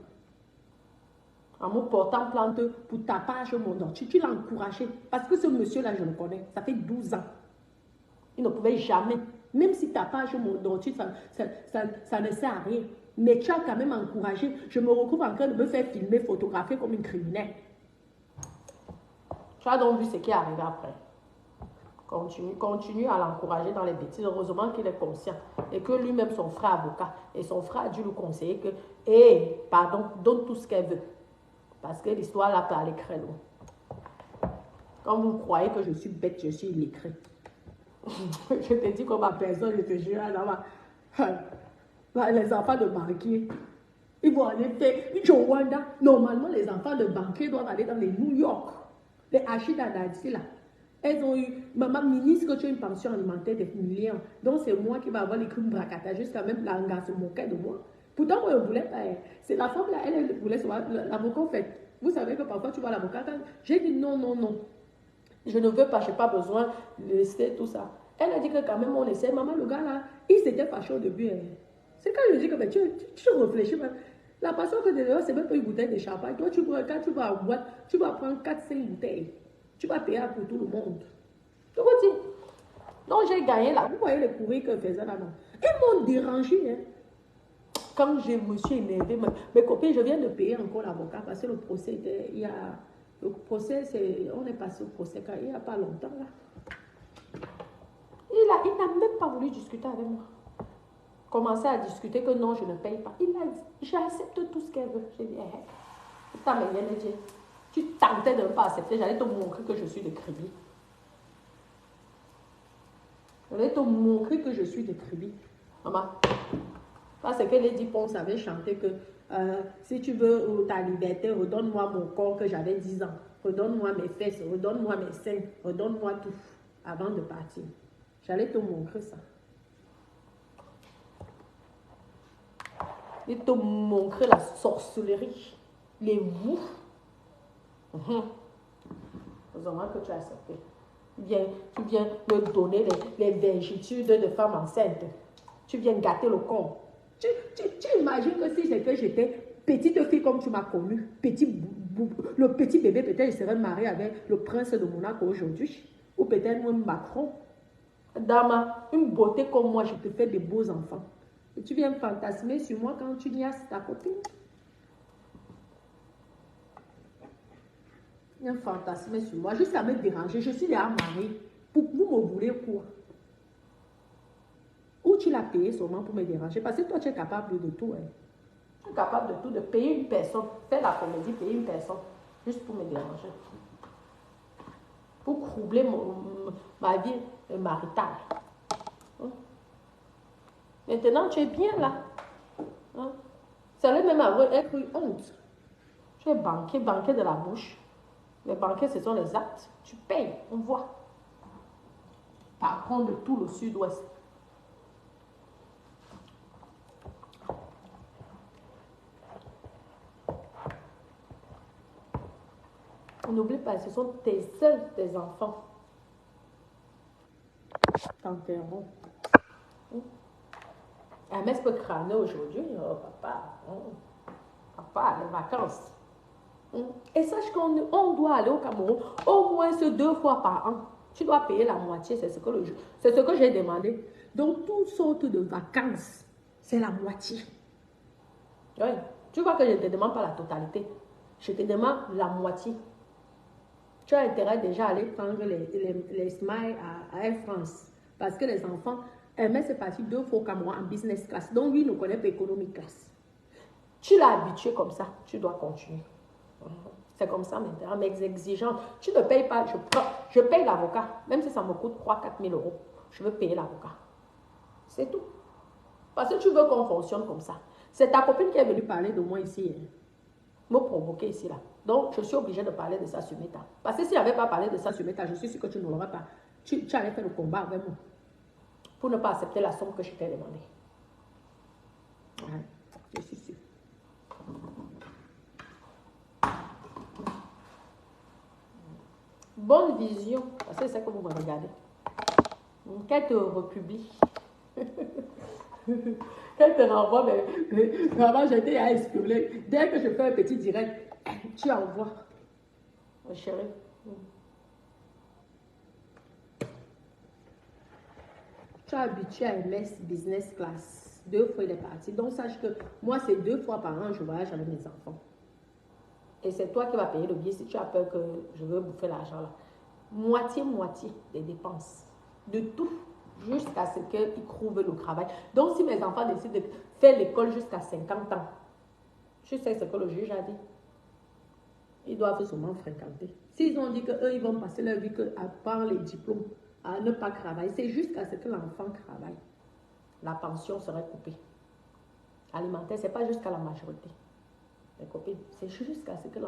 S1: En me portant plainte pour tapage mon nom. Tu l'as encouragé. Parce que ce monsieur-là, je le connais. Ça fait 12 ans. Il ne pouvait jamais. Même si tapage mon nom, ça ne sert à rien. Mais tu as quand même encouragé. Je me retrouve en train de me faire filmer, photographier comme une criminelle. Tu as donc vu ce qui est arrivé après. Continue à l'encourager dans les bêtises. Heureusement qu'il est conscient. Et que lui-même, son frère avocat, et son frère a dû lui conseiller que, pardon, donne tout ce qu'elle veut. Parce que l'histoire là peut aller très loin. Quand vous croyez que je suis bête, je suis illettrée. Je te dis comme ma personne, je te jure, les enfants de banquier, ils vont aller faire une Rwanda. Normalement, les enfants de banquier doivent aller dans les New York. Les Achida d'Adzi là. Elles ont eu, maman ministre, tu as une pension alimentaire de millions. Donc c'est moi qui vais avoir les crimes bracata, jusqu'à même l'anga se moquer de moi. Pourtant, moi, je ne voulais pas. C'est la femme là, elle voulait savoir l'avocat fait. Vous savez que parfois tu vois l'avocat. J'ai dit non, non, non. Je ne veux pas, je n'ai pas besoin de laisser tout ça. Elle a dit que quand même on essaie. Maman, le gars là, il s'était fâché au début. C'est quand je dis que ben, tu réfléchis. Ben, la passion que tu as, c'est même pas une bouteille de champagne. Toi, quand tu vas en boîte, tu vas prendre 4-5 bouteilles. Tu vas payer pour tout le monde. Je vous dis. Donc j'ai gagné là. Vous voyez les courriers que faisait là, non? Ils m'ont dérangé. Hein. Quand je me suis énervée, mes copines, je viens de payer encore l'avocat parce que le procès était, le procès, on est passé au procès il n'y a pas longtemps là. Il n'a même pas voulu discuter avec moi. Commencer à discuter que non, je ne paye pas. Il a dit, j'accepte tout ce qu'elle veut. J'ai dit, putain, mais Dieu, tu tentais de ne pas accepter, j'allais te montrer que je suis de Kribi. J'allais te montrer que je suis de Kribi. Maman. Parce que Lady Ponce avait chanté que si tu veux ta liberté, redonne-moi mon corps que j'avais 10 ans. Redonne-moi mes fesses, redonne-moi mes seins, redonne-moi tout avant de partir. J'allais te montrer ça. Et te montrer la sorcellerie, les vous. Heureusement que tu as accepté. Tu viens me donner les vergitudes de femmes enceintes. Tu viens gâter le corps. Tu imagines que si j'étais petite fille comme tu m'as connue, le petit bébé, peut-être je serais mariée avec le prince de Monaco aujourd'hui, ou peut-être même Macron. Dama, une beauté comme moi, je te fais des beaux enfants. Et tu viens fantasmer sur moi quand tu n'y as ta copine. un fantasme sur moi, jusqu'à me déranger. Je suis déjà mariée. Vous me voulez quoi? Ou tu l'as payé seulement pour me déranger? Parce que toi, tu es capable de tout. Hein. Tu es capable de tout, de payer une personne, faire la comédie, payer une personne, juste pour me déranger. Pour troubler ma vie maritale. Hein? Maintenant, tu es bien là. Hein? Ça allait même être une honte. Tu es banquier de la bouche. Les banquiers, ce sont les actes. Tu payes, on voit. Par contre, de tout le sud-ouest. N'oublie pas, ce sont tes enfants. T'enterrons. Hermès peut crâner aujourd'hui. Oh, papa. Papa, les vacances. Et sache qu'on doit aller au Cameroun au moins 2 fois par an. Tu dois payer la moitié, c'est ce que j'ai demandé. Donc, toutes sortes de vacances, c'est la moitié. Oui. Tu vois que je ne te demande pas la totalité. Je te demande la moitié. Tu as intérêt déjà à aller prendre les smiles à Air France. Parce que les enfants, Hermès est parti 2 fois au Cameroun en business class. Donc, lui ne connaît pas economic class. Tu l'as habitué comme ça, tu dois continuer. C'est comme ça maintenant, mes exigences. Tu ne payes pas, je paye l'avocat. Même si ça me coûte 3-4 000 euros, je veux payer l'avocat. C'est tout. Parce que tu veux qu'on fonctionne comme ça. C'est ta copine qui est venue parler de moi ici. Hein. Me provoquer ici, là. Donc, je suis obligée de parler de ça sur Meta. Parce que si je n'avais pas parlé de ça sur Meta, je suis sûre que tu ne l'aurais pas. Tu allais faire le combat avec moi. Pour ne pas accepter la somme que je t'ai demandée. Ouais, je suis sûre. Bonne vision. Parce que c'est ça que vous me regardez. Qu'elle te republie. Qu'elle te renvoie, mais vraiment, j'étais à espionner. Dès que je fais un petit direct, tu envoies. Ma chérie. Tu es habitué à MS Business Class. 2 fois, il est parti. Donc, sache que moi, c'est 2 fois par an, je voyage avec mes enfants. Et c'est toi qui vas payer le billet si tu as peur que je veux bouffer l'argent là. Moitié des dépenses. De tout. Jusqu'à ce qu'ils trouvent le travail. Donc, si mes enfants décident de faire l'école jusqu'à 50 ans, tu sais ce que le juge a dit. Ils doivent seulement fréquenter. S'ils ont dit qu'eux, ils vont passer leur vie à part les diplômes, à ne pas travailler, c'est jusqu'à ce que l'enfant travaille. La pension serait coupée. Alimentaire, ce n'est pas jusqu'à la majorité. Mes copines, c'est jusqu'à ce que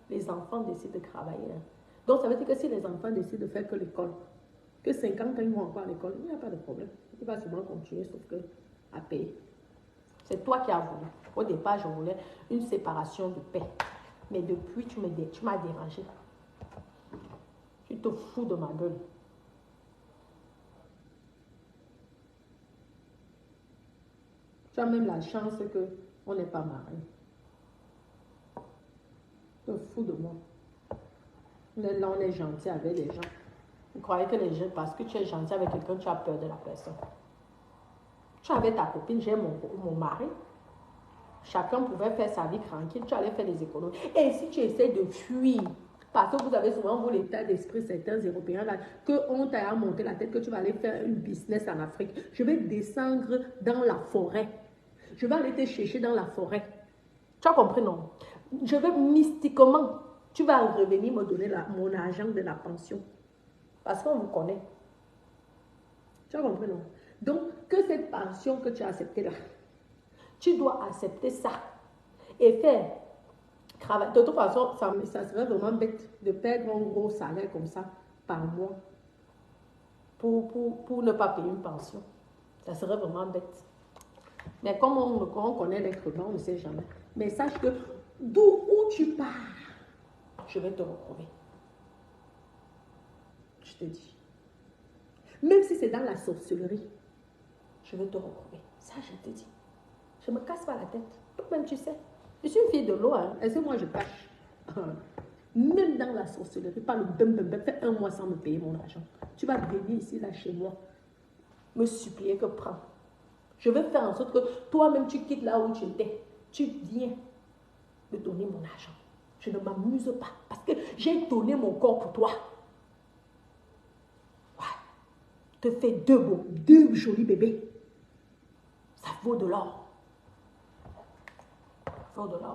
S1: les enfants décident de travailler. Donc, ça veut dire que si les enfants décident de faire que l'école, que 50 ans, ils vont encore à l'école, il n'y a pas de problème. Il va seulement continuer, sauf que à payer. C'est toi qui as voulu. Au départ, je voulais une séparation de paix. Mais depuis, tu m'as dérangé. Tu te fous de ma gueule. Tu as même la chance qu'on n'est pas mariés. Tu te fous de moi. Là, on est gentil avec les gens. Vous croyez que les gens, parce que tu es gentil avec quelqu'un, tu as peur de la personne. Tu avais ta copine, j'ai mon mari. Chacun pouvait faire sa vie tranquille. Tu allais faire des économies. Et si tu essaies de fuir, parce que vous avez souvent l'état d'esprit, certains Européens, là, qu'on t'a monté la tête, que tu vas aller faire une business en Afrique. Je vais descendre dans la forêt. Je vais aller te chercher dans la forêt. Tu as compris, non? Je vais mystiquement, tu vas revenir me donner mon argent de la pension. Parce qu'on vous connaît. Tu as compris, non? Donc, que cette pension que tu as acceptée là, tu dois accepter ça et faire travail. De toute façon, ça serait vraiment bête de perdre un gros salaire comme ça par mois pour ne pas payer une pension. Ça serait vraiment bête. Mais comme on connaît l'être humain, on ne sait jamais. Mais sache que d'où tu pars, je vais te retrouver. Je te dis. Même si c'est dans la sorcellerie, je vais te retrouver. Ça, je te dis. Je ne me casse pas la tête. Toi-même, tu sais. Je suis une fille de l'eau. Hein. Est-ce que moi, je cache? Même dans la sorcellerie, pas le fais 1 mois sans me payer mon argent. Tu vas venir ici, là, chez moi, me supplier que prends. Je vais faire en sorte que toi-même, tu quittes là où tu étais. Tu viens me donner mon argent. Je ne m'amuse pas parce que j'ai donné mon corps pour toi. Ouais. Te fais deux jolis bébés. Ça vaut de l'or. Ça vaut de l'or.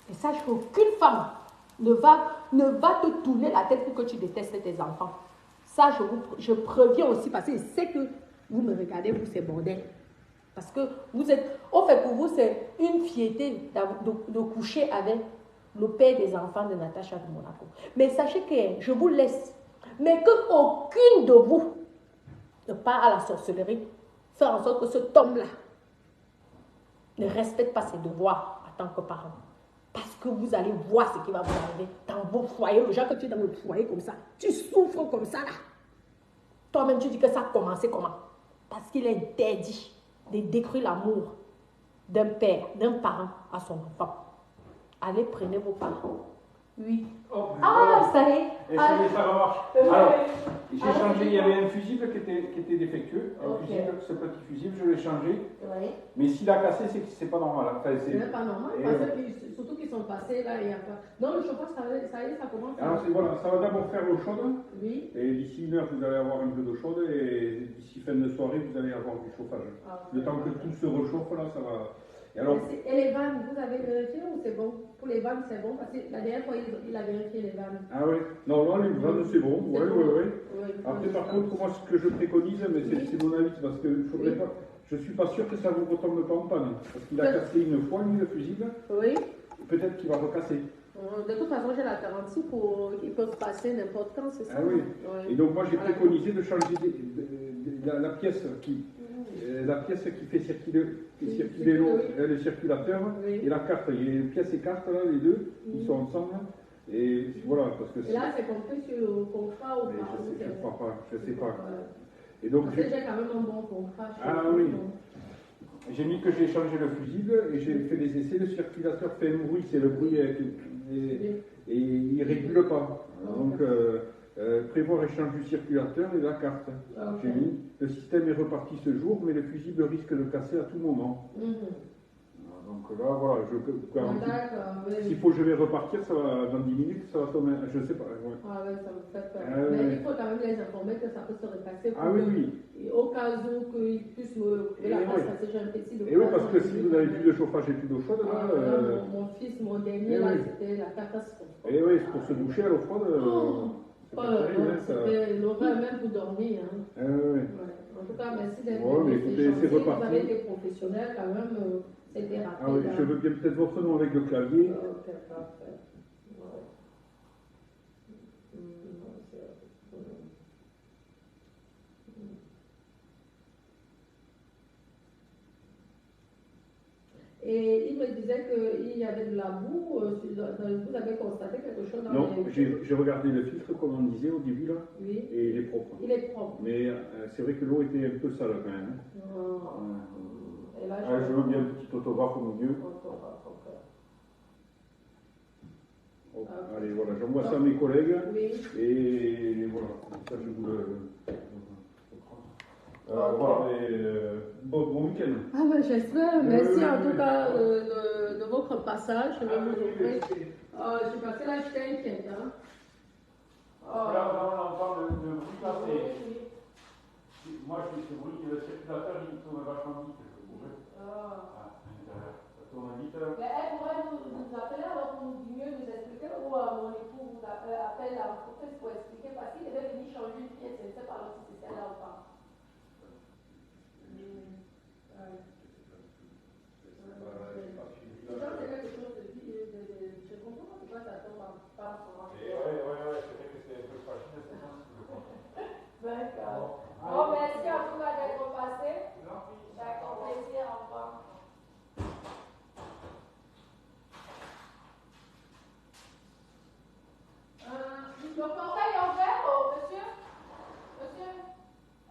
S1: Et sache qu'aucune femme ne va te tourner la tête pour que tu détestes tes enfants. Ça, je préviens aussi parce que je sais que vous me regardez, vous, c'est bordel. Parce que vous êtes, au fait, pour vous, c'est une fierté de coucher avec le père des enfants de Natacha de Monaco. Mais sachez que je vous laisse, mais qu'aucune de vous ne part à la sorcellerie, faire en sorte que cet homme-là ne respecte pas ses devoirs en tant que parent. Parce que vous allez voir ce qui va vous arriver dans vos foyers. Le genre que tu es dans le foyer comme ça, tu souffres comme ça là. Toi-même, tu dis que ça a commencé comment? Parce qu'il est interdit de détruire l'amour d'un père, d'un parent à son enfant. Allez, prenez vos parents. Oui.
S2: Oh,
S1: ah, ça y est.
S2: Et ça marche. Alors, j'ai changé, il y avait un fusible qui était défectueux. Un fusible, ce petit fusible, je l'ai changé. Oui. Mais s'il a cassé, c'est pas normal. Enfin,
S1: c'est pas normal, parce que, surtout qu'ils sont passés là, il y a pas. Non, le chauffage, ça y est, ça commence.
S2: Alors, voilà, ça va d'abord faire l'eau chaude.
S1: Oui.
S2: Et d'ici une heure, vous allez avoir un peu d'eau chaude. Et d'ici fin de soirée, vous allez avoir du chauffage. Ah, le temps que tout se réchauffe, là, ça va.
S1: Et, alors, et les vannes, vous avez vérifié ou c'est bon? Pour les vannes, c'est bon parce que la dernière fois, il a vérifié les vannes.
S2: Ah oui, non, les vannes, c'est bon. Oui. Après, par contre, moi, ce que je préconise, mais c'est mon avis, parce que faudrait pas, je ne suis pas sûr que ça vous retombe pas en panne. Parce qu'il a cassé une fois, lui, le fusible. Oui. Peut-être qu'il va recasser.
S1: De toute façon, j'ai la garantie pour qu'ils peuvent passer n'importe quand, c'est ça?
S2: Ah oui. Et donc, moi, j'ai préconisé de changer la pièce qui. La pièce qui fait circuler l'eau, le circulateur, et la carte. Il y a une pièce et carte, là, les deux, ils sont ensemble. Et voilà, parce que.
S1: Et là, c'est compris sur le contrat ou pas?
S2: Je sais pas. Et donc,
S1: j'ai quand même un bon contrat.
S2: Ah oui. J'ai mis que j'ai changé le fusible et j'ai fait des essais. Le circulateur fait un bruit, c'est le bruit et il ne régule pas. Donc, prévoir échange du circulateur et la carte. Okay. J'ai mis, le système est reparti ce jour, mais le fusible risque de casser à tout moment. Donc là, voilà, je garantis. S'il faut que je vais repartir, ça va, dans 10 minutes, ça va tomber, je ne sais pas. Ouais.
S1: Ah ouais, ça me fait peur. Mais il faut quand même les informer que ça peut se repasser.
S2: Ah oui.
S1: Et au cas où qu'ils puissent me trouver la place, parce que j'ai un petit de.
S2: Et oui, parce que si vous n'avez plus de chauffage et plus d'eau chaude, là.
S1: Mon fils, mon dernier, là, c'était la catastrophe.
S2: Et oui, c'est pour se doucher à l'eau froide.
S1: C'était l'horreur même pour dormir. Hein.
S2: Ouais.
S1: En tout cas, merci d'être
S2: venu.
S1: Vous avez été professionnels quand même, c'était rapide.
S2: Ah oui, je veux bien peut-être votre nom avec le clavier.
S1: Ok, parfait. Et il me disait qu'il y avait de la boue, vous avez constaté quelque chose dans
S2: Non, j'ai regardé le filtre, comme on disait au début, là,
S1: oui.
S2: Et il est propre.
S1: Il est propre.
S2: Mais c'est vrai que l'eau était un peu sale quand même. Et là, je veux bien un petit autographe au milieu. Allez, voilà, j'envoie ça à mes collègues. Oui. Et voilà, ça je vous le... Voilà, bon week-end.
S1: Ah ben j'espère, merci en tout cas de votre passage, je vais vous offrir. Je suis passée là, j'étais inquiète. Hein.
S2: Là, on entend le bruit passer. Moi, je suis ce bruit, le circulateur, il tourne vachement vite. Ça tourne vite.
S1: Mais elle pourrait nous appeler alors pour nous mieux nous expliquer, ou mon époux vous appelle à l'entreprise pour expliquer, parce qu'il devait venir changer une pièce, je ne sais pas si c'est celle-là ou pas. C'est quelque chose je comprends pourquoi ça tombe pas en ce moment.
S2: Oui, c'est vrai que c'est un peu facile, c'est sensible.
S1: D'accord. Bon, merci à vous d'être passé. D'accord, plaisir, au revoir. Le portail est ouvert, monsieur? Monsieur?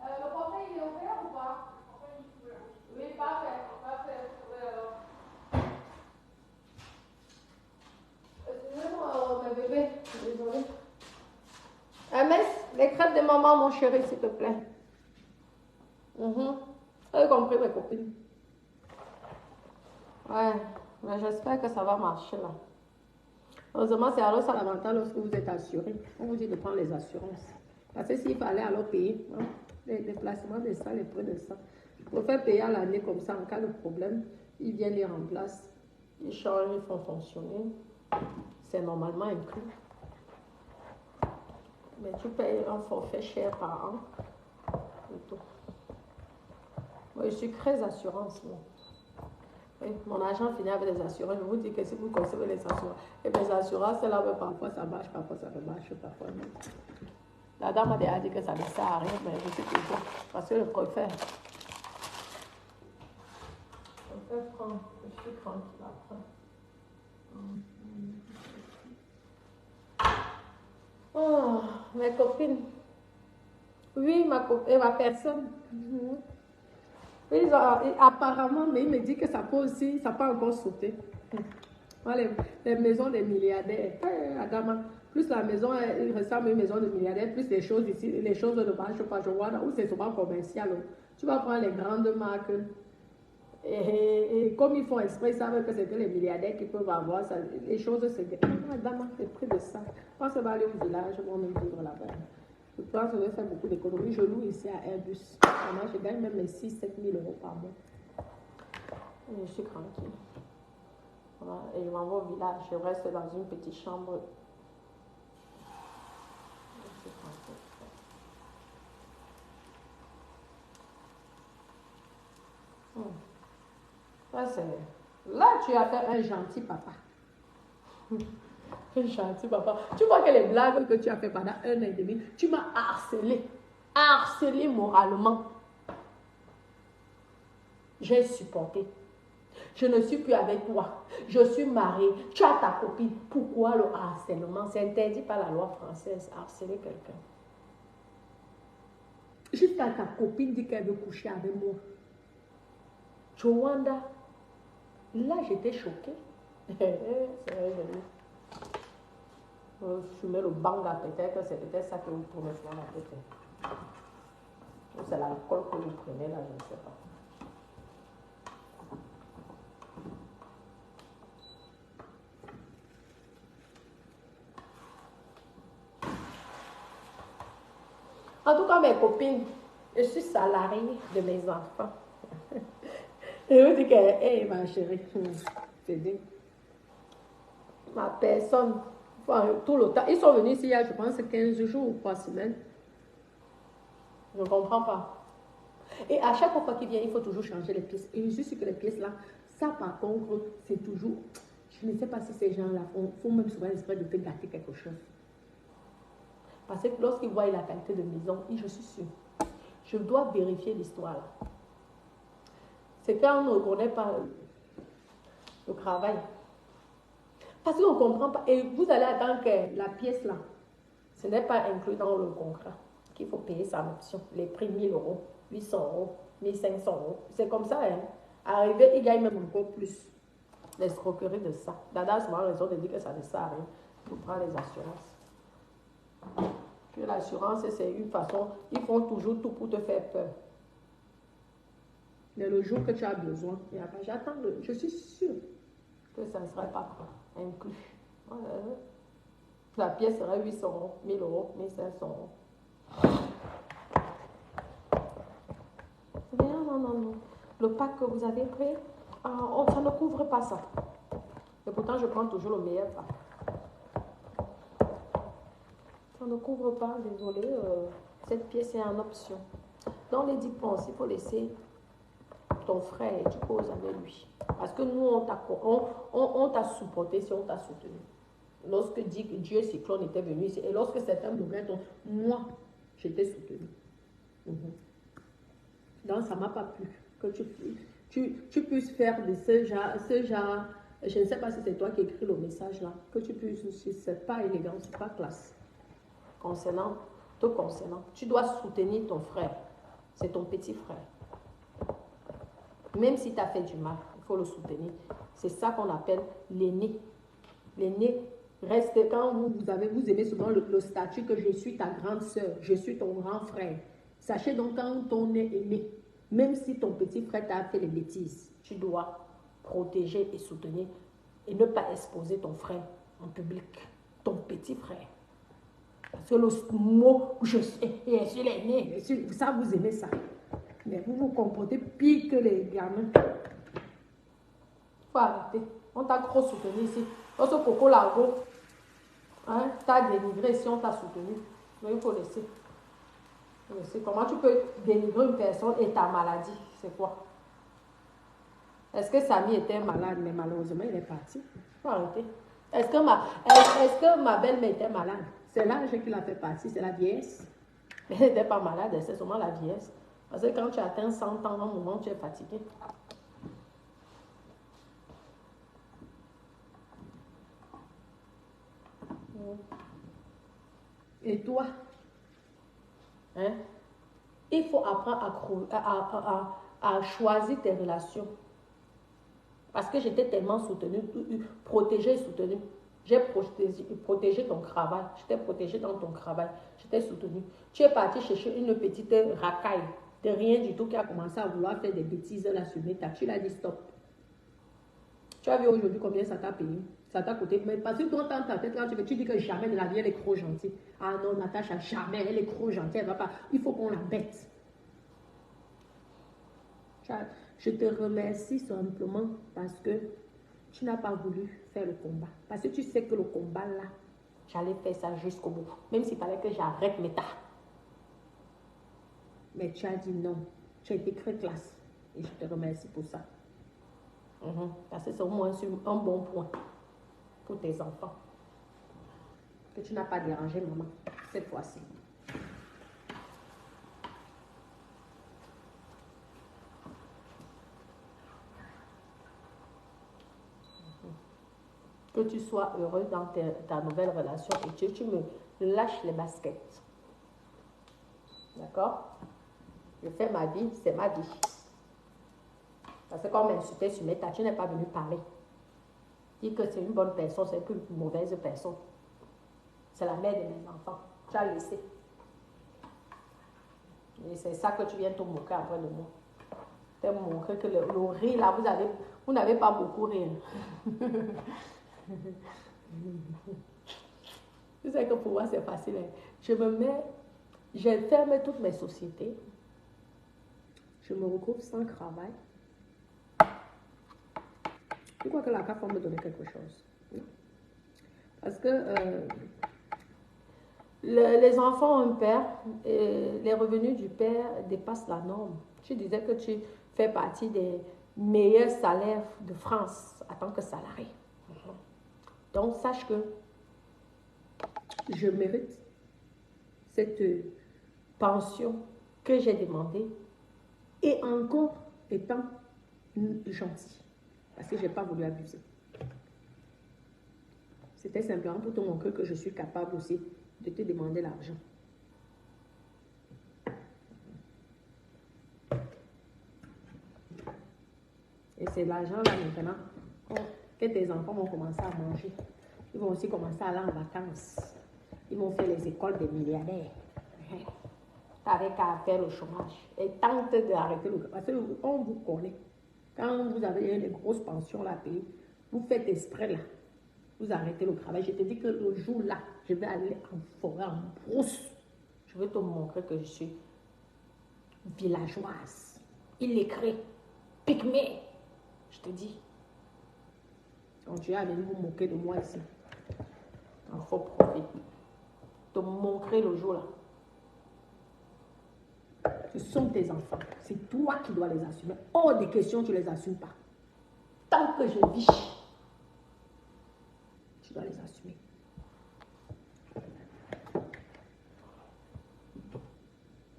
S1: Le portail est ouvert ou pas? Oui, parfait. Oui, alors. Excusez-moi, mes bébés, désolé. MS? Les crêpes de maman, mon chéri, s'il te plaît. Vous avez compris, mes copines? Ouais, mais j'espère que ça va marcher là. Heureusement, c'est alors ça l'avantage lorsque vous êtes assuré. On vous dit de prendre les assurances. Parce que s'il fallait alors payer les déplacements de ça, les frais de ça, pour faire payer à l'année comme ça, en cas de problème, ils viennent les remplacer. Ils changent, ils font fonctionner. C'est normalement inclus. Mais tu payes un forfait cher par an. Et tout. Moi, je suis très assurance. Moi. Oui, mon agent finit avec les assurances. Je vous dis que si vous concevez les assurances, et les assurances, là, parfois ça marche, parfois ça ne marche, parfois non. La dame a déjà dit que ça ne sert à rien, mais je suis toujours. Parce que je préfère. Je suis tranquille après. Oh, mes copines. Oui, ma personne. Apparemment, mais il me dit que ça peut aussi, ça peut encore sauter. Les maisons des milliardaires, Adama, plus la maison ressemble à une maison de milliardaires, plus les choses ici, les choses de bas, je sais pas, je vois là où c'est souvent commercial. Tu vas prendre les grandes marques. Et comme ils font exprès, ils savent que c'est que les milliardaires qui peuvent avoir ça. Les choses, c'est Adama, c'est près de ça. Je pense que je vais aller au village, je vais même vivre là-bas. Je pense que je vais faire beaucoup d'économies. Je loue ici à Airbus. Moi, je gagne même 6-7 000 euros par mois. Et je suis tranquille. Voilà. Et je m'en vais au village. Je reste dans une petite chambre. Je suis tranquille. Ça, c'est... Là, tu as fait un gentil papa. Un gentil papa. Tu vois que les blagues que tu as fait pendant 1 an et demi, tu m'as harcelé. Harcelé moralement. J'ai supporté. Je ne suis plus avec toi. Je suis mariée. Tu as ta copine. Pourquoi le harcèlement? C'est interdit par la loi française, harceler quelqu'un. Jusqu'à ta copine dit qu'elle veut coucher avec moi. Chowanda. Là, j'étais choquée. C'est vrai, je mets le banga, peut-être, c'est peut-être ça que vous tournez sur la tête. C'est l'alcool que vous prenez là, je ne sais pas. En tout cas, mes copines, je suis salariée de mes enfants. Et je dis que, hé, ma chérie, c'est dit, ma personne, enfin, tout le temps, ils sont venus ici il y a, je pense, 15 jours ou 3 semaines. Je ne comprends pas. Et à chaque fois qu'ils viennent, il faut toujours changer les pièces. Et je suis sûre que les pièces là, ça par contre, c'est toujours, je ne sais pas si ces gens-là font même souvent l'esprit de te gâter quelque chose. Parce que lorsqu'ils voient la qualité de maison, je suis sûre, je dois vérifier l'histoire là. C'est quand on ne connaît pas le travail. Parce qu'on ne comprend pas. Et vous allez attendre que la pièce là, ce n'est pas inclus dans le contrat, qu'il faut payer sa option. Les prix 1000 euros, 800 euros, 1500 euros. C'est comme ça, hein. Arrivé, il gagne même encore plus. L'escroquerie de ça. Dada a souvent raison de dire que ça ne sert à rien. Il faut prendre les assurances. Puis l'assurance, c'est une façon, ils font toujours tout pour te faire peur. Mais le jour que tu as besoin, j'attends, je suis sûre que ça ne serait pas inclus. La pièce serait 800 euros, 1000 euros, 1500 euros. Non. Le pack que vous avez pris, ça ne couvre pas ça. Et pourtant, je prends toujours le meilleur pack. Ça ne couvre pas, désolé. Cette pièce est en option. Dans les dépenses, il faut laisser ton frère et tu causes avec lui. Parce que nous, on t'a supporté si on t'a soutenu. Lorsque Dieu Cyclone était venu ici, et lorsque certains degrés, moi, j'étais soutenu. Donc, ça ne m'a pas plu que tu puisses faire de ce genre, je ne sais pas si c'est toi qui écris le message là, que tu puisses aussi, c'est pas élégant, c'est pas classe. Concernant, tu dois soutenir ton frère, c'est ton petit frère. Même si tu as fait du mal, il faut le soutenir. C'est ça qu'on appelle l'aîné. L'aîné Restez, quand vous aimez souvent le statut que je suis ta grande sœur, je suis ton grand frère. Sachez donc quand on est aimé, même si ton petit frère t'a fait les bêtises, tu dois protéger et soutenir et ne pas exposer ton frère en public, ton petit frère. Parce que le mot je suis l'aîné, ça vous aimez ça. Mais vous vous comportez pire que les gamins. Faut arrêter. On t'a trop soutenu ici. Dans ce coco largo, hein, t'as dénigré ici, on t'a soutenu. Donc il faut laisser. Comment tu peux dénigrer une personne et ta maladie? C'est quoi? Est-ce que Samy était malade, mais malheureusement il est parti? Il faut arrêter. Est-ce que ma belle-mère était malade? C'est l'âge qui l'a fait partie, c'est la vieillesse. Elle n'était pas malade, c'est seulement la vieillesse. Parce que quand tu atteins 100 ans, à un moment, tu es fatigué. Et toi, hein, il faut apprendre à choisir tes relations. Parce que j'étais tellement soutenue, protégée et soutenue. J'ai protégé ton travail. J'étais protégée dans ton travail. J'étais soutenue. Tu es parti chercher une petite racaille de rien du tout qui a commencé à vouloir faire des bêtises là sur Meta. Tu l'as dit stop. Tu as vu aujourd'hui combien ça t'a payé? Ça t'a coûté. Mais parce que toi, dans ta tête, là, tu dis que jamais de la vie, elle est trop gentille. Ah non, Natacha, jamais, elle est trop gentille. Elle va pas. Il faut qu'on la bête. Je te remercie simplement parce que tu n'as pas voulu faire le combat. Parce que tu sais que le combat, là, j'allais faire ça jusqu'au bout. Même s'il fallait que j'arrête Meta. Mais tu as dit non. Tu as été très classe. Et je te remercie pour ça. Parce que c'est au moins un bon point pour tes enfants. Que tu n'as pas dérangé maman cette fois-ci. Que tu sois heureux dans ta nouvelle relation et tu me lâches les baskets. D'accord? Je fais ma vie, c'est ma vie. Parce que quand on m'insultait sur Meta, tu n'es pas venu parler. Dis que c'est une bonne personne, c'est une mauvaise personne. C'est la mère de mes enfants. Tu as laissé. Et c'est ça que tu viens te moquer après de moi. Te montrer que le rire là, vous n'avez pas beaucoup rire. Tu sais que pour moi c'est facile. Je ferme toutes mes sociétés. Je me retrouve sans travail. Tu crois que la CAF va me donner quelque chose? Parce que les enfants ont un père et les revenus du père dépassent la norme. Tu disais que tu fais partie des meilleurs salaires de France en tant que salarié. Donc, sache que je mérite cette pension que j'ai demandée et encore étant gentille. Parce que je n'ai pas voulu abuser. C'était simplement pour te montrer que je suis capable aussi de te demander l'argent. Et c'est l'argent là maintenant que tes enfants vont commencer à manger. Ils vont aussi commencer à aller en vacances. Ils vont faire les écoles des milliardaires. Avec à faire le chômage. Et tente d'arrêter le... Parce qu'on vous connaît. Quand vous avez des grosses pensions à payer, vous faites exprès là. Vous arrêtez le travail. Je te dis que le jour là, je vais aller en forêt, en brousse. Je vais te montrer que je suis villageoise, illettrée, pygmée. Je te dis. Donc tu as venir vous moquer de moi ici. Il faut profiter. Te montrer le jour là. Ce sont tes enfants. C'est toi qui dois les assumer. Hors des questions, tu ne les assumes pas. Tant que je vis, tu dois les assumer.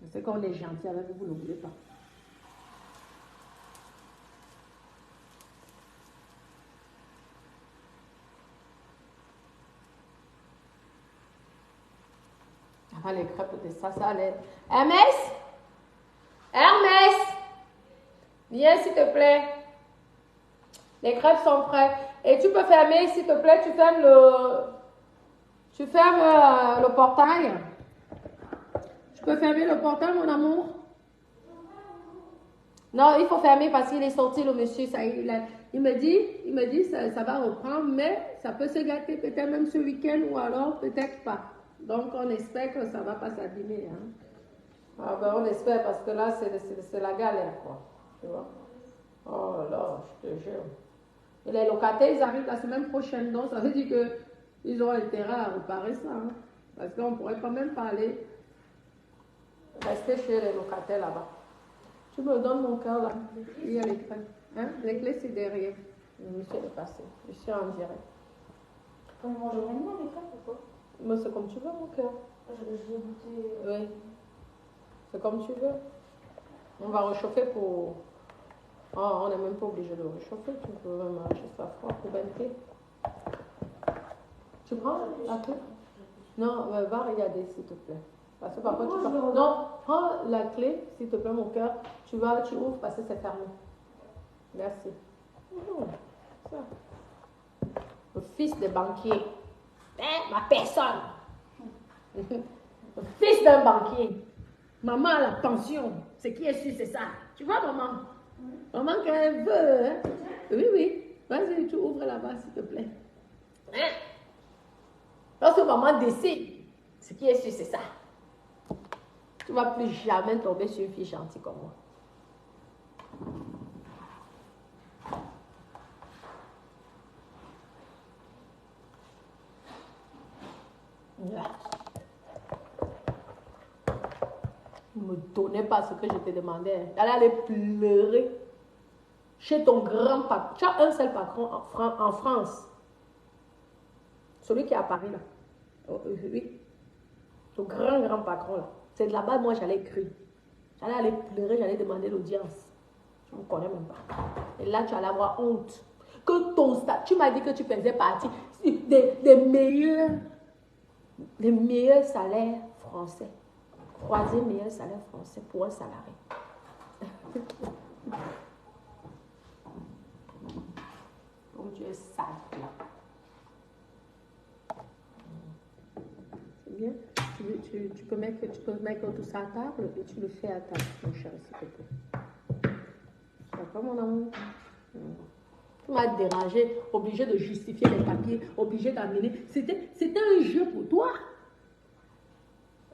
S1: C'est qu'on est gentil avec vous, n'oubliez pas. Avant les crêpes de ça allait. Hermès! Hermès! Viens s'il te plaît. Les crêpes sont prêtes. Et tu peux fermer, s'il te plaît, tu fermes Tu fermes le portail. Tu peux fermer le portail, mon amour? Non, il faut fermer parce qu'il est sorti, le monsieur. Ça, il me dit ça va reprendre, mais ça peut se gâter peut-être même ce week-end ou alors peut-être pas. Donc, on espère que ça ne va pas s'abîmer. Hein. Ah ben, on espère parce que là, c'est la galère, quoi. Tu vois? Oh là là, je te jure. Et les locataires, ils arrivent la semaine prochaine. Donc, ça veut dire qu'ils ont intérêt à réparer ça. Hein. Parce qu'on ne pourrait quand même pas aller rester chez les locataires là-bas. Tu me donnes mon cœur là. Il y a les clés. Hein? Les clés, c'est derrière. Le monsieur est passé. Je suis en direct.
S3: On mange maintenant les clés ou quoi?
S1: Mais c'est comme tu veux, mon cœur.
S3: Je vais goûter.
S1: Oui. C'est comme tu veux. On va réchauffer pour. Oh, on n'est même pas obligé de réchauffer. Tu peux même acheter ça froid pour thé. Tu prends la clé? Non, va regarder s'il te plaît. Parce que parfois tu prends. Non, prends la clé, s'il te plaît, mon cœur. Tu ouvres parce que c'est fermé. Merci. Ça. Le fils de banquier. Ma personne. Le fils d'un banquier. Maman a la pension. Ce qui est sûr, c'est ça. Tu vois, maman? Maman, quand elle veut. Hein? Oui. Vas-y, tu ouvres là-bas, s'il te plaît. Hein? Lorsque maman décide, ce qui est sûr, c'est ça. Tu ne vas plus jamais tomber sur une fille gentille comme moi. Ne me donnais pas ce que je te demandais. Elle allait pleurer chez ton grand patron. Tu as un seul patron en France. Celui qui est à Paris là. Oh, oui. Ton grand patron là. C'est de là-bas, moi j'allais crier. J'allais aller pleurer, j'allais demander l'audience. Tu ne me connais même pas. Et là, tu allais avoir honte. Que ton stade, tu m'as dit que tu faisais partie des meilleurs salaires français. Troisième meilleur salaire français pour un salarié. Donc tu es sale là. C'est bien. Tu peux mettre tout ça à table et tu le fais à table, mon cher, s'il te plaît. D'accord, mon amour? Tu m'as dérangé, obligé de justifier les papiers, obligé d'amener. C'était un jeu pour toi.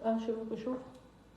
S1: Ah, je veux que je chauffe.